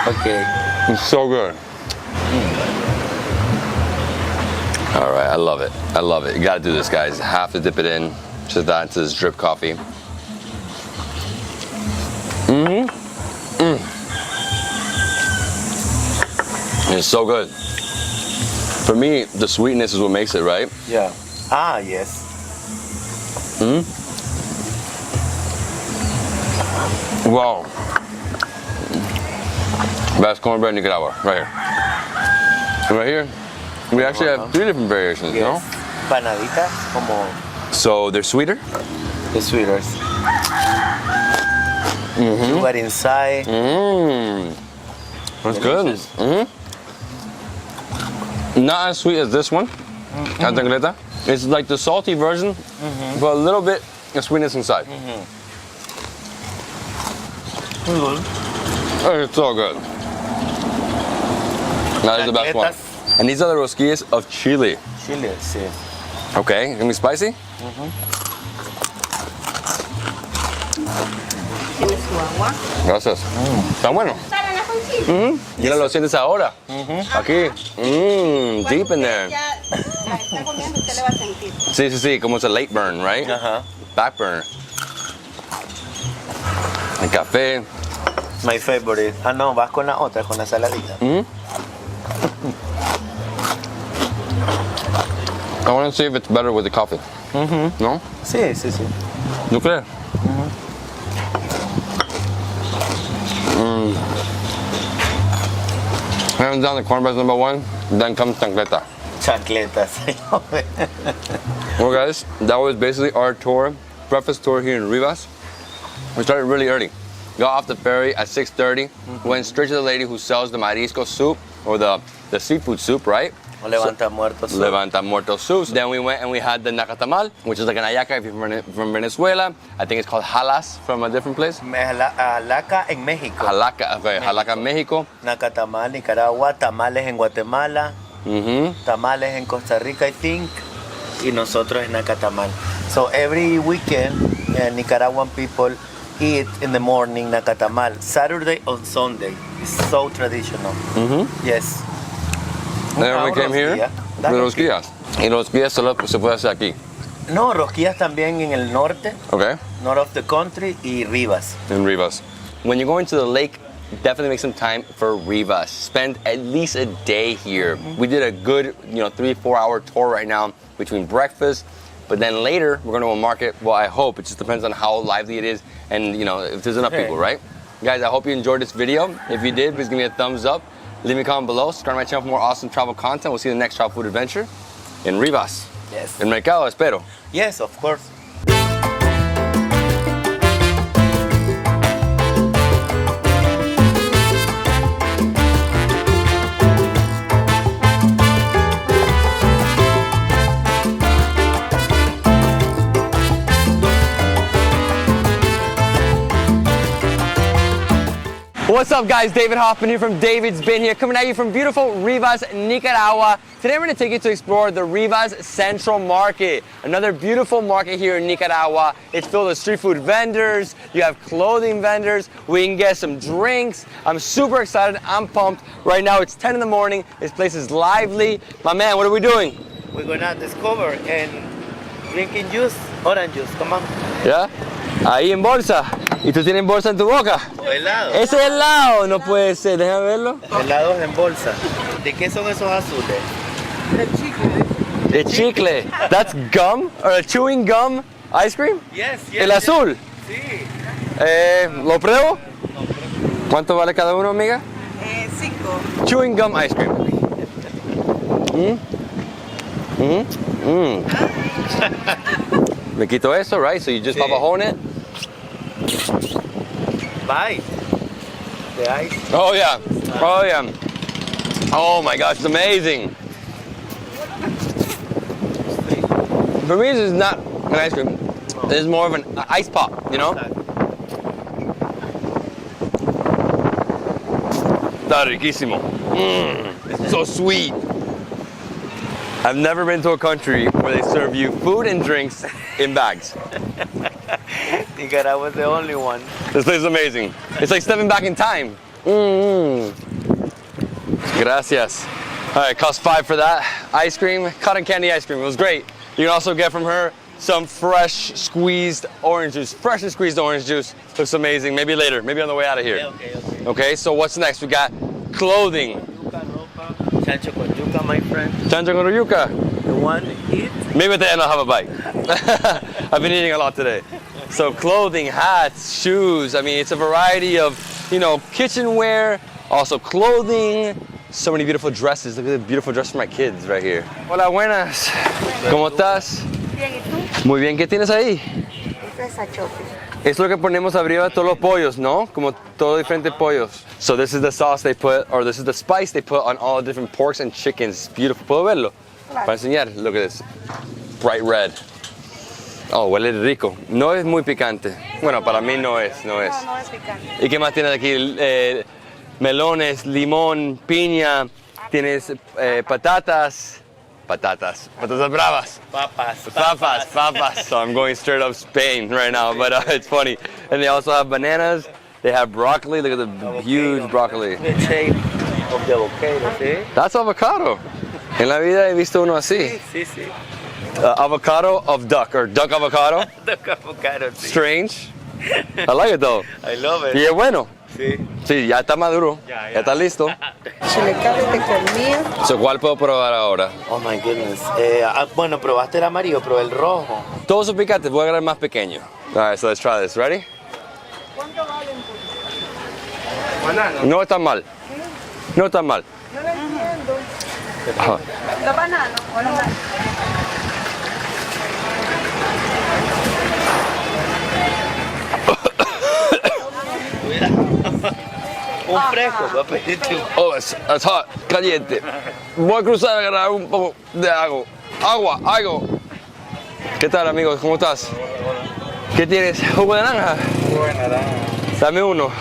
Okay. It's so good. All right, I love it. I love it. You gotta do this, guys. Have to dip it in to that, into this drip coffee. It's so good. For me, the sweetness is what makes it, right? Yeah. Ah, yes. Wow. Best cornbread in Nicaragua, right here. And right here, we actually have 3 different variations, no? Panaditas, como... So they're sweeter? The sweeter. Sugar inside. That's good. Not as sweet as this one. It's like the salty version, but a little bit of sweetness inside. Oh, it's so good. That is the best one. And these are the rosquillas of Chile. Chile, sí. Okay, gonna be spicy? Tiene su agua. Gracias. Está bueno. Para la conchita. Ya lo sientes ahora. Aquí. Deep in there. Ya la está comiendo, usted le va a sentir. Sí, sí, sí, como es a late burn, right? Back burner. El café. My favorite. Ah, no, vas con la otra, con la saladita. I want to see if it's better with the coffee. No? Sí, sí, sí. ¿No crees? Hands down, the cornbread's number one. Then comes chancleta. Chancletas. Well, guys, that was basically our tour, breakfast tour here in Rivas. We started really early. Got off the ferry at 6:30. Went straight to the lady who sells the marisco soup, or the seafood soup, right? Levanta muerto soup. Levanta muerto soups. Then we went and we had the Nacatamal, which is like an ayaca if you're from Venezuela. I think it's called halas from a different place. Halaca en México. Halaca, okay, halaca en México. Nacatamal, Nicaragua. Tamales en Guatemala. Tamales en Costa Rica, I think. Y nosotros en Nacatamal. So every weekend, Nicaraguan people eat in the morning Nacatamal. Saturday on Sunday. It's so traditional. Yes. Then we came here with rosquillas. Y rosquillas solo se puede hacer aquí. No, rosquillas también en el norte. Okay. North of the country y Rivas. In Rivas. When you're going to the lake, definitely make some time for Rivas. Spend at least a day here. We did a good, 3-4 hour tour right now between breakfast. But then later, we're going to a market. Well, I hope. It just depends on how lively it is and, if there's enough people, right? Guys, I hope you enjoyed this video. If you did, please give me a thumbs up. Leave me a comment below. Subscribe to my channel for more awesome travel content. We'll see you in the next travel food adventure in Rivas. Yes. En Mercado, espero. Yes, of course. What's up, guys? David Hoffman here from Davidsbeenhere, coming at you from beautiful Rivas, Nicaragua. Today we're going to take you to explore the Rivas Central Market, another beautiful market here in Nicaragua. It's filled with street food vendors, you have clothing vendors, we can get some drinks. I'm super excited, I'm pumped. Right now it's 10 in the morning, this place is lively. My man, what are we doing? We're going to discover and drinking juice, orange juice, come on. Yeah? Ahí en bolsa. ¿Y tú tienes bolsa en tu boca? Helado. Ese es helado, no puede ser, déjame verlo. Helados en bolsa. ¿De qué son esos azules? De chicle. De chicle. That's gum? Or chewing gum ice cream? Yes, yes. El azul. Sí. ¿Lo pruebo? ¿Cuánto vale cada uno, amiga? 5. Chewing gum ice cream. Me quito eso, right? So you just pop a hole in it? Bite. The ice. Oh yeah. Oh yeah. Oh my gosh, it's amazing. For me, this is not an ice cream. This is more of an ice pop, Está riquísimo. It's so sweet. I've never been to a country where they serve you food and drinks in bags. Nicaragua was the only one. This place is amazing. It's like stepping back in time. Gracias. All right, cost $5 for that. Ice cream, cotton candy ice cream. It was great. You can also get from her some fresh squeezed orange juice. Freshly squeezed orange juice. Looks amazing. Maybe later. Maybe on the way out of here. Okay. Okay, so what's next? We got clothing. Chancho con yuca, my friend. Chancho con yuca. You want to eat? Maybe at the end I'll have a bite. I've been eating a lot today. So clothing, hats, shoes. I mean, it's a variety of, kitchenware, also clothing. So many beautiful dresses. Look at the beautiful dress for my kids right here. Hola, buenas. ¿Cómo estás? Bien, ¿y tú? Muy bien. ¿Qué tienes ahí? Esto es achote. Es lo que ponemos arriba de todos los pollos, ¿no? Como todos diferentes pollos. So this is the sauce they put, or this is the spice they put on all the different porks and chickens. It's beautiful. ¿Puedo verlo? Para enseñar. Look at this. Bright red. Oh, huele rico. No es muy picante. Bueno, para mí no es. No es picante. ¿Y qué más tiene aquí? Melones, limón, piña. tienes patatas bravas. Papas. So I'm going straight up Spain right now, but it's funny. And they also have bananas. They have broccoli. Look at the huge broccoli. The shape of the avocado, see? That's avocado. En la vida he visto uno así. Sí. Avocado of duck, or duck avocado. Duck avocado, sí. Strange. I like it though. I love it. Y es bueno. Sí. Sí, ya está maduro. Ya está listo. Chile cabe de comida. So, ¿cuál puedo probar ahora? Oh my goodness. Bueno, probaste el amarillo, pero el rojo. Todos son picantes, voy a agarrar el más pequeño. All right, so let's try this. Ready? ¿Cuánto valen? Banano. No está mal. No está mal. No lo entiendo. Ajá. ¿Los bananos o los bananos? Un fresco, va a pedirte un... Oh, it's hot, caliente. Voy a cruzar a agarrar un poco de agua. Agua. ¿Qué tal, amigo? ¿Cómo estás? ¿Qué tienes? ¿Jugo de naranja? Jugo de naranja. Dame uno.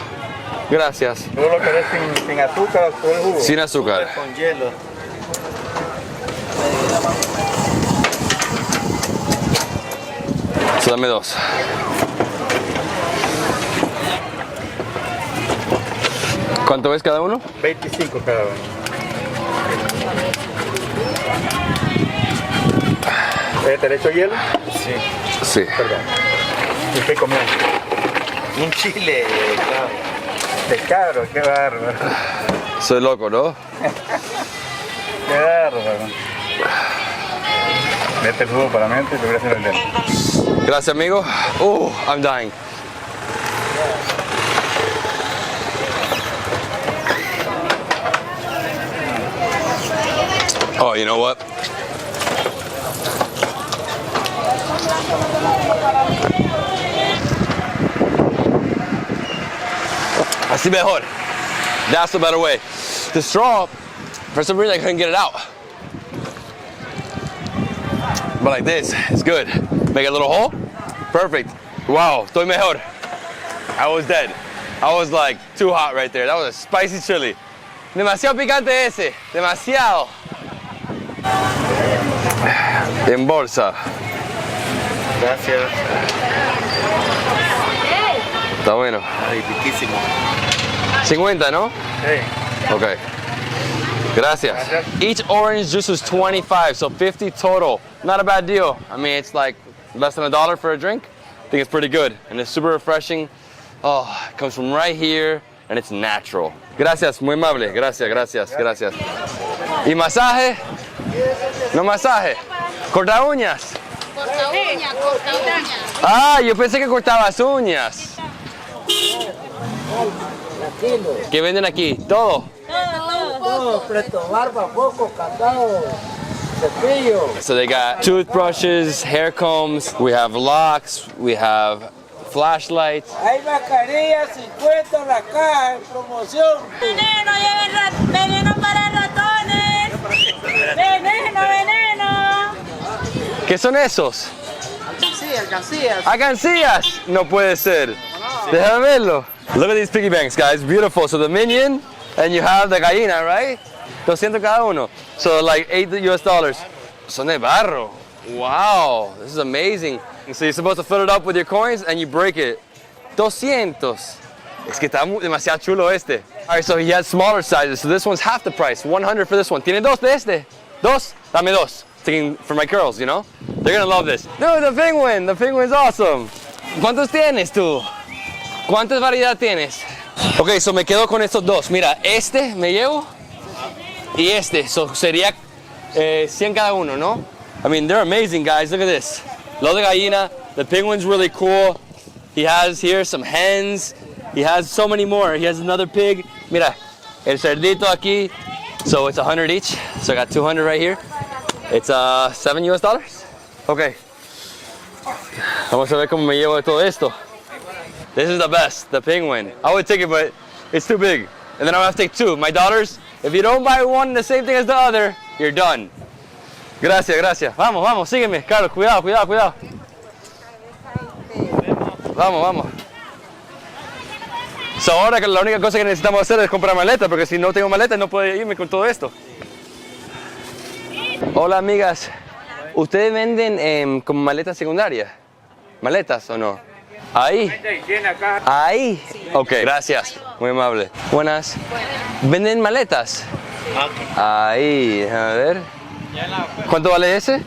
Gracias. ¿Tú lo querés sin azúcar o el jugo? Sin azúcar. Con hielo. So, dame dos. ¿Cuánto es cada uno? 25 cada uno. ¿Te le echo hielo? Sí. Sí. Perdón. ¿Y qué comió? Un chile, claro. Pescado, qué bárbaro. Soy loco, ¿no? Qué bárbaro. Mete el jugo para la mente y te voy a hacer el dedo. Gracias, amigo. I'm dying. Oh, you know what? Así mejor. That's the better way. The straw, for some reason I couldn't get it out. But like this, it's good. Make a little hole. Perfect. Wow, estoy mejor. I was dead. I was like too hot right there. That was a spicy chili. Demasiado picante ese. Demasiado. En bolsa. Gracias. Está bueno. Ay, riquísimo. 50, ¿no? Sí. Okay. Gracias. Each orange juice was 25, so 50 total. Not a bad deal. I mean, it's like less than $1 for a drink. I think it's pretty good, and it's super refreshing. Oh, it comes from right here, and it's natural. Gracias, muy amable. Gracias. ¿Y masaje? ¿No masaje? ¿Corta uñas? Corta uñas. Ah, yo pensé que cortabas uñas. ¿Qué venden aquí? ¿Todo? Todo, preto, barba, foco, candado, cepillo. So they got toothbrushes, hair combs, we have locks, we have flashlights. Hay mascarillas, 50 la caja en promoción. Veneno para ratones. Veneno. ¿Qué son esos? Alcancías. ¡Alcancías! No puede ser. Déjame verlo. Look at these piggy banks, guys. Beautiful. So the minion, and you have the gallina, right? 200 cada uno. So like $8. Son de barro. Wow, this is amazing. So you're supposed to fill it up with your coins and you break it. 200. Es que está demasiado chulo este. All right, so he has smaller sizes. So this one's half the price. 100 for this one. ¿Tiene dos de este? ¿Dos? Dame dos. Thinking for my girls, you know? They're gonna love this. No, the penguin. The penguin's awesome. ¿Cuántos tienes tú? ¿Cuántas variedades tienes? Ok, so me quedo con estos dos. Mira, este me llevo y este. So sería 100 cada uno, ¿no? I mean, they're amazing, guys. Look at this. Lo de gallina. The penguin's really cool. He has here some hens. He has so many more. He has another pig. Mira, el cerdito aquí. So it's 100 each. So I got 200 right here. It's $7 US. Okay. Vamos a ver cómo me llevo de todo esto. This is the best, the penguin. I would take it, but it's too big. And then I would have to take two. My daughters, if you don't buy one the same thing as the other, you're done. Gracias. Vamos, sígueme. Carlos, cuidado. Vamos. So ahora que la única cosa que necesitamos hacer es comprar maleta, porque si no tengo maleta no puedo irme con todo esto. Hola amigas, ¿ustedes venden como maletas secundarias? ¿Maletas o no? Ahí. Ahí. Ok, gracias. Muy amable. Buenas. ¿Venden maletas? Ahí, a ver. ¿Cuánto vale ese?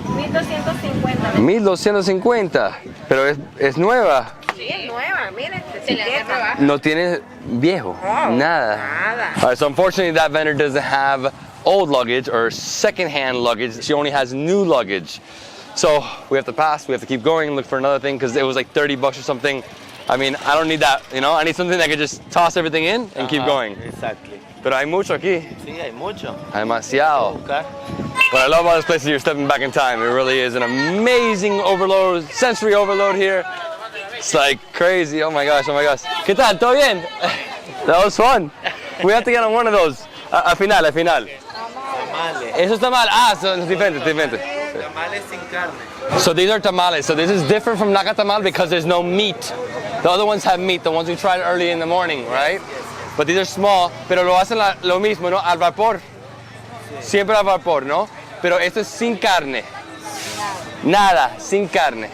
1250. 1250. Pero es nueva. Sí, es nueva, miren. Se le hace trabajo. No tiene viejo. Nada. All right, so unfortunately that vendor doesn't have old luggage or second-hand luggage. She only has new luggage. So we have to pass, we have to keep going, look for another thing because it was like $30 or something. I mean, I don't need that, you know? I need something that I can just toss everything in and keep going. Exactly. Pero hay mucho aquí. Sí, hay mucho. Hay demasiado. What I love about this place is you're stepping back in time. It really is an amazing overload, sensory overload here. It's like crazy. Oh my gosh, oh my gosh. ¿Qué tal? ¿Todo bien? That was fun. We have to get on one of those. Al final. Tamales. Eso es tamal. Ah, son diferentes. Tamales sin carne. So these are tamales. So this is different from Nacatamal because there's no meat. The other ones have meat, the ones we tried early in the morning, right? But these are small, pero lo hacen lo mismo, ¿no? Al vapor. Siempre al vapor, ¿no? Pero esto es sin carne. Nada, sin carne.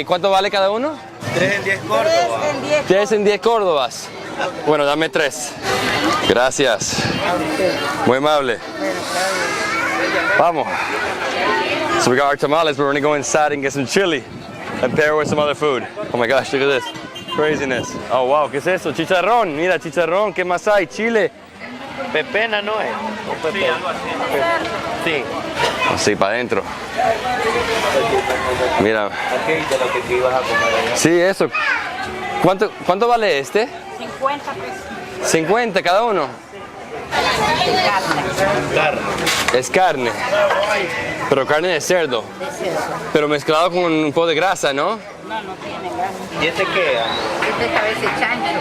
¿Cuánto vale cada uno? 3 en 10 Córdobas. 3 en 10 Córdobas. Bueno, dame 3. Gracias. Muy amable. Vamos. So we got our tamales, but we're gonna go inside and get some chili and pair with some other food. Oh my gosh, look at this. Craziness. Oh wow, ¿qué es eso? Chicharrón. Mira, chicharrón. ¿Qué más hay? Chile. Pepena no es. Sí, algo así. Sí. Así para adentro. Mira. Aquí de lo que te ibas a comer allá. Sí, eso. ¿Cuánto vale este? 50 pesos. 50 cada uno. Carne. Es carne. Pero carne de cerdo. Pero mezclado con un poco de grasa, ¿no? No tiene grasa. ¿Y este qué? Este es cabeza de chancho.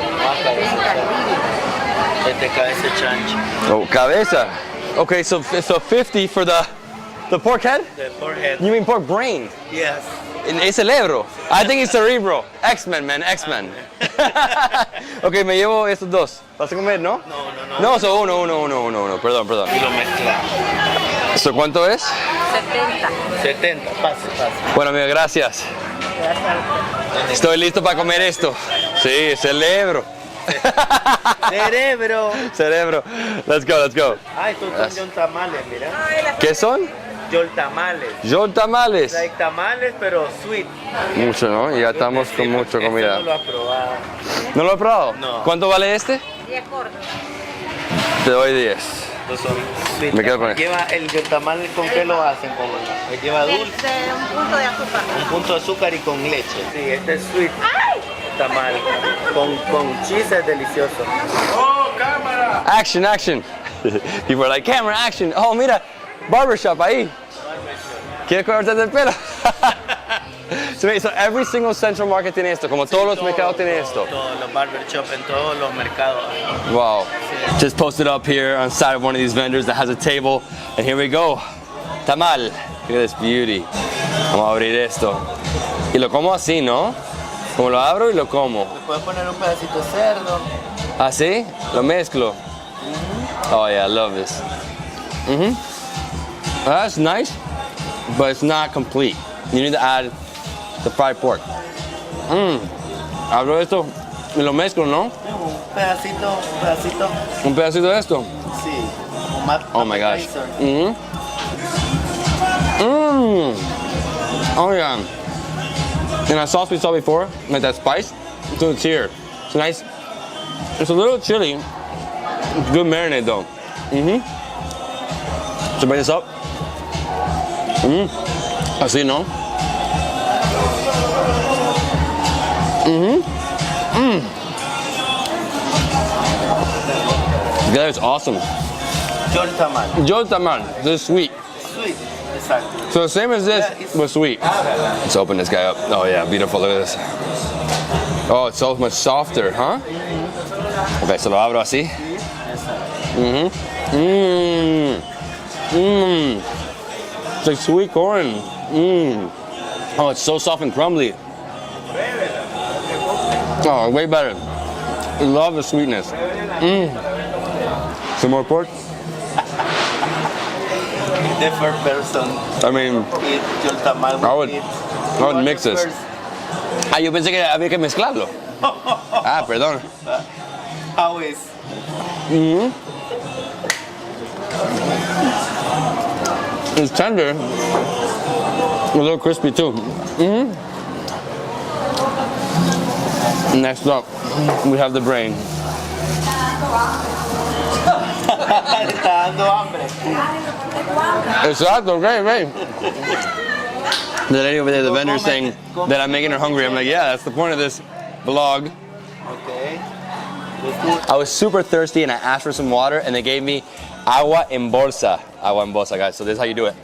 Este es cabeza de chancho. Oh, cabeza. Okay, so 50 for the pork head? The pork head. You mean pork brain? Yes. Es cerebro. I think it's cerebro. X-Men, man, X-Men. Ok, me llevo estos dos. ¿Vas a comer, no? No. No, so uno. Perdón. Y lo mezclamos. ¿Eso cuánto es? 70. Pase. Bueno, amigo, gracias. Estoy listo para comer esto. Sí, cerebro. Cerebro. Let's go. Ah, estos son yoltamales, mira. ¿Qué son? Yoltamales. Like tamales, pero sweet. Mucho, ¿no? Y ya estamos con mucha comida. No lo has probado. ¿No lo he probado? No. ¿Cuánto vale este? 10 Córdobas. Te doy 10. Estos son sweet. Me quedo con esto. Lleva el yoltamal, ¿con qué lo hacen? Lleva dulce. Un punto de azúcar. Un punto de azúcar y con leche. Sí, este es sweet. Tamal. Con cheese es delicioso. ¡Oh, cámara! Action. People are like, camera, action. Oh, mira, barbershop ahí. ¿Quieres cortarte el pelo? So every single Central Market tiene esto, como todos los mercados tienen esto. Todos los barbershop en todos los mercados. Wow. Just posted up here on the side of one of these vendors that has a table. And here we go. Tamal. Look at this beauty. Vamos a abrir esto. Y lo como así, ¿no? Como lo abro y lo como. Le puedes poner un pedacito de cerdo. ¿Así? Lo mezclo. Oh yeah, I love this. That's nice, but it's not complete. You need to add the fried pork. Abro esto y lo mezclo, ¿no? Un pedacito. Un pedacito de esto. Sí. Oh my gosh. Oh yeah. And that sauce we saw before, like that spice, so it's here. It's nice. It's a little chili. It's good marinade though. So bring this up. Así, ¿no? That's awesome. Yoltamal. This is sweet. Sweet, exactly. So the same as this, but sweet. Let's open this guy up. Oh yeah, beautiful. Look at this. Oh, it's so much softer, huh? Okay, so lo abro así. It's like sweet corn. Oh, it's so soft and crumbly. Oh, way better. I love the sweetness. Some more pork. The first person I mean, eat your tamal I would mix this. First. Ah, yo pensé que había que mezclarlo. Ah, perdón. How is? It's tender. A little crispy too. Next up, we have the brain. Está dando hambre. Exacto, right. The lady over there, the vendor, saying that I'm making her hungry. I'm like, yeah, that's the point of this vlog. Okay. I was super thirsty and I asked for some water and they gave me agua en bolsa. Agua en bolsa, guys. So this is how you do it.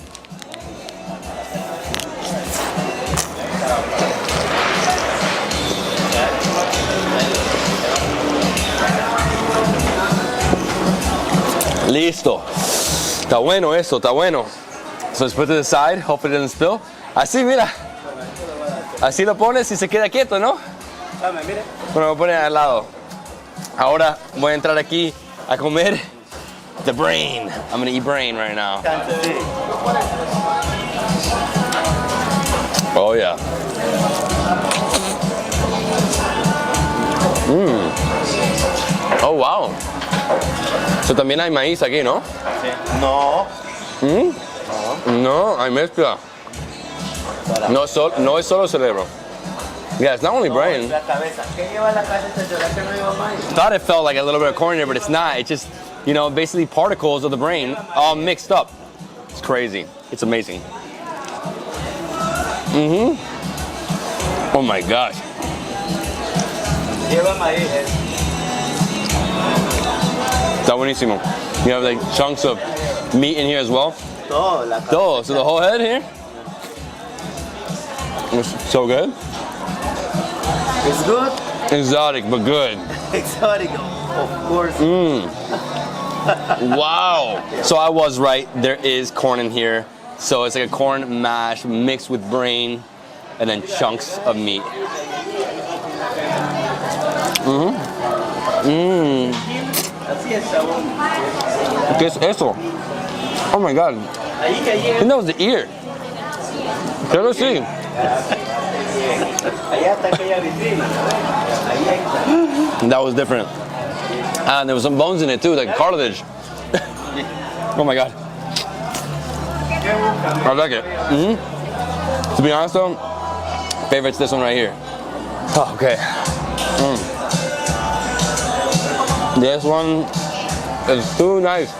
Listo. Está bueno eso, está bueno. So let's put it to the side. Hopefully it doesn't spill. Así, mira. Así lo pones y se queda quieto, ¿no? Bueno, lo pones al lado. Ahora voy a entrar aquí a comer the brain. I'm gonna eat brain right now. Oh yeah. Oh wow. So también hay maíz aquí, ¿no? No. No, hay mezcla. No es solo cerebro. Yeah, it's not only brain. Thought it felt like a little bit of corn in there, but it's not. It's just, basically particles of the brain all mixed up. It's crazy. It's amazing. Oh my gosh. Está buenísimo. You have like chunks of meat in here as well. So the whole head here. It's so good. It's good. Exotic, but good. Exotic, of course. Wow. So I was right. There is corn in here. So it's like a corn mash mixed with brain and then chunks of meat. ¿Qué es eso? Oh my God. I think that was the ear. Let me see. That was different. And there was some bones in it too, like cartilage. Oh my God. I like it. To be honest though, favorite's this one right here. Oh, okay. This one is too nice.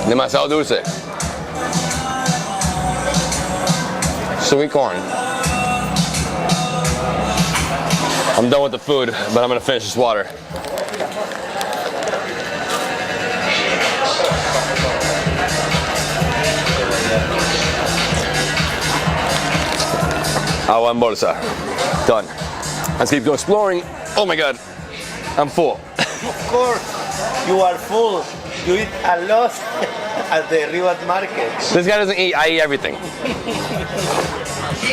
Demasiado dulce. Sweet corn. I'm done with the food, but I'm gonna finish this water. Agua en bolsa. Done. Let's keep exploring. Oh my God, I'm full. Of course, you are full. You eat a lot at the Rivas Market. This guy doesn't eat, I eat everything.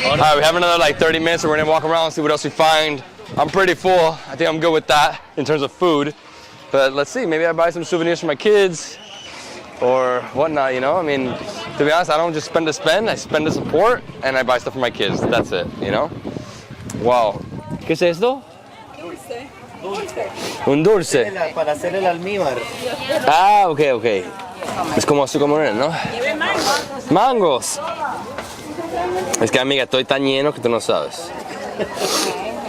All right, we have another like 30 minutes, so we're gonna walk around and see what else we find. I'm pretty full. I think I'm good with that in terms of food. But let's see, maybe I buy some souvenirs for my kids or whatnot, I mean, to be honest, I don't just spend to spend, I spend to support and I buy stuff for my kids. That's it, Wow. ¿Qué es esto? Dulce. Un dulce. Para hacer el almíbar. Ah, ok. Es como azúcar morena, ¿no? Mangos. Es que, amiga, estoy tan lleno que tú no sabes.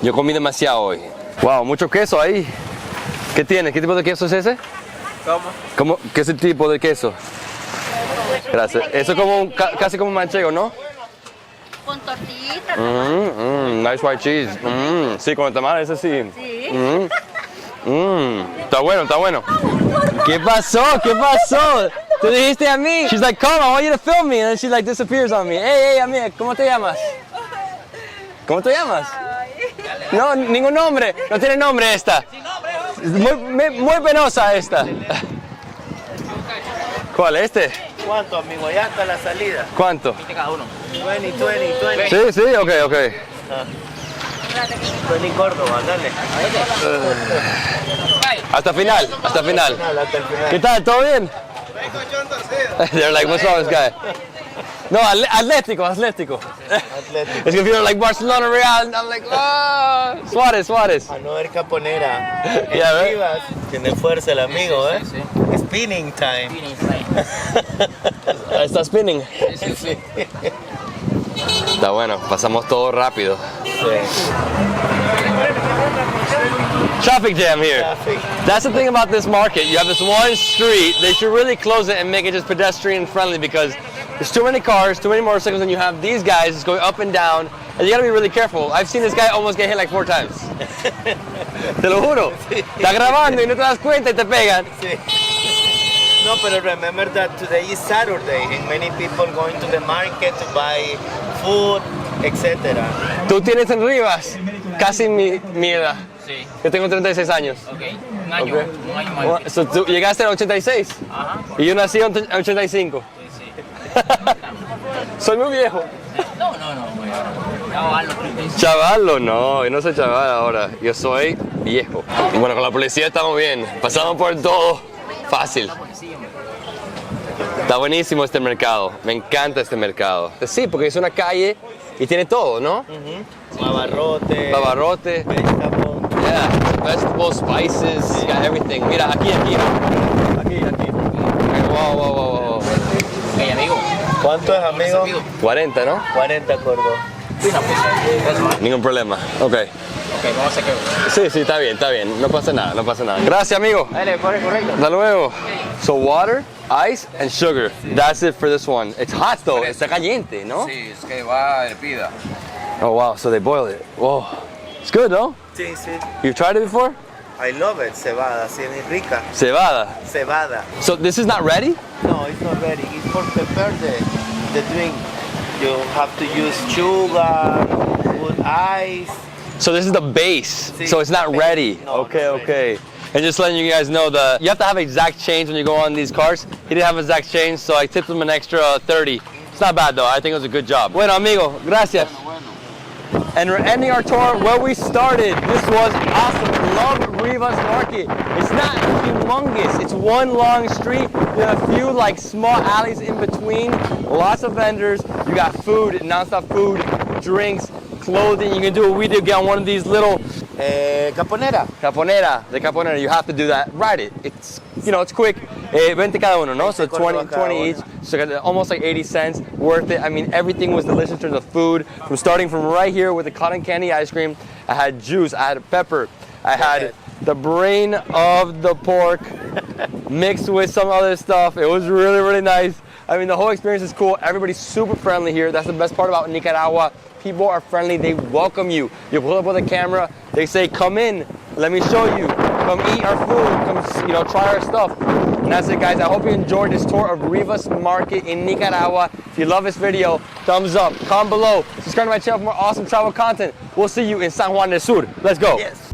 Yo comí demasiado hoy. Wow, mucho queso ahí. ¿Qué tiene? ¿Qué tipo de queso es ese? ¿Qué es el tipo de queso? Gracias. Eso es como casi como manchego, ¿no? Con tortillita. Nice white cheese. Sí, con el tamal, ese sí. Sí. Está bueno. ¿Qué pasó? Tú dijiste a mí. She's like, come, I want you to film me. And then she like disappears on me. Hey, amiga, ¿cómo te llamas? No, ningún nombre. No tiene nombre esta. Muy penosa esta. ¿Cuál? ¿Este? ¿Cuánto, amigo? Ya está la salida. ¿Cuánto? 20. Sí, ok. 20 Córdoba, dale. Hasta final. ¿Qué tal? ¿Todo bien? They're like, what's wrong with this guy? No, Atlético. Es que vieron like Barcelona, Real, and I'm like, oh, Suárez. A no ver caponera. Yeah, right? Rivas. Tiene fuerza el amigo, ¿eh? Spinning time. Está spinning. Está bueno, pasamos todo rápido. Traffic jam here. That's the thing about this market. You have this one street. They should really close it and make it just pedestrian friendly because there's too many cars, too many motorcycles, and you have these guys just going up and down, and you gotta be really careful. I've seen this guy almost get hit like 4 times. Te lo juro. Está grabando y no te das cuenta y te pegan. No, but remember that today is Saturday and many people going to the market to buy food, etc. Tú tienes en Rivas casi mi edad. Sí. Yo tengo 36 años. Ok, un año más. So, tú llegaste en 86. Ajá. Y yo nací en 85. Sí. Soy muy viejo. No. Chavalo, no, yo no soy chaval ahora. Yo soy viejo. Y bueno, con la policía estamos bien. Pasamos por todo. Fácil. Está buenísimo este mercado. Me encanta este mercado. Sí, porque es una calle y tiene todo, ¿no? Abarrote. Yeah, vegetables, spices, got everything. Mira, aquí. Wow. Ok, amigo. ¿Cuánto es, amigo? 40, ¿no? 40, gordo. Ningún problema. Ok. Ok, vamos a que... Sí, está bien. No pasa nada. Gracias, amigo. Dale, correcto. Hasta luego. So water, ice, and sugar. That's it for this one. It's hot though. Está caliente, ¿no? Sí, es que va hervida. Oh wow, so they boil it. Whoa. It's good, no? Sí. You've tried it before? I love it, cebada, sí, es rica. Cebada. So this is not ready? No, it's not ready. It's for prepare the drink. You have to use sugar, put ice. So this is the base. Sí, so it's not ready. No, Okay. And just letting you guys know you have to have exact change when you go on these cars. He didn't have exact change, so I tipped him an extra 30. It's not bad though. I think it was a good job. Bueno, amigo, gracias. And we're ending our tour where we started. This was awesome. Love Rivas Market. It's not humongous. It's one long street with a few like small alleys in between. Lots of vendors. You got food, non-stop food, drinks, clothing. You can do what we did, get on one of these little Caponera. The caponera. You have to do that. Ride it. It's it's quick. 20 cada uno, no? So 20 each. So almost like 80 cents. Worth it. I mean, everything was delicious in terms of food. Starting from right here with the cotton candy ice cream. I had juice. I had pepper. I had the brain of the pork mixed with some other stuff. It was really, really nice. I mean, the whole experience is cool. Everybody's super friendly here. That's the best part about Nicaragua. People are friendly. They welcome you. You pull up with a camera. They say, come in. Let me show you. Come eat our food. Come, try our stuff. And that's it, guys. I hope you enjoyed this tour of Rivas Market in Nicaragua. If you love this video, thumbs up. Comment below. Subscribe to my channel for more awesome travel content. We'll see you in San Juan del Sur. Let's go. Yes.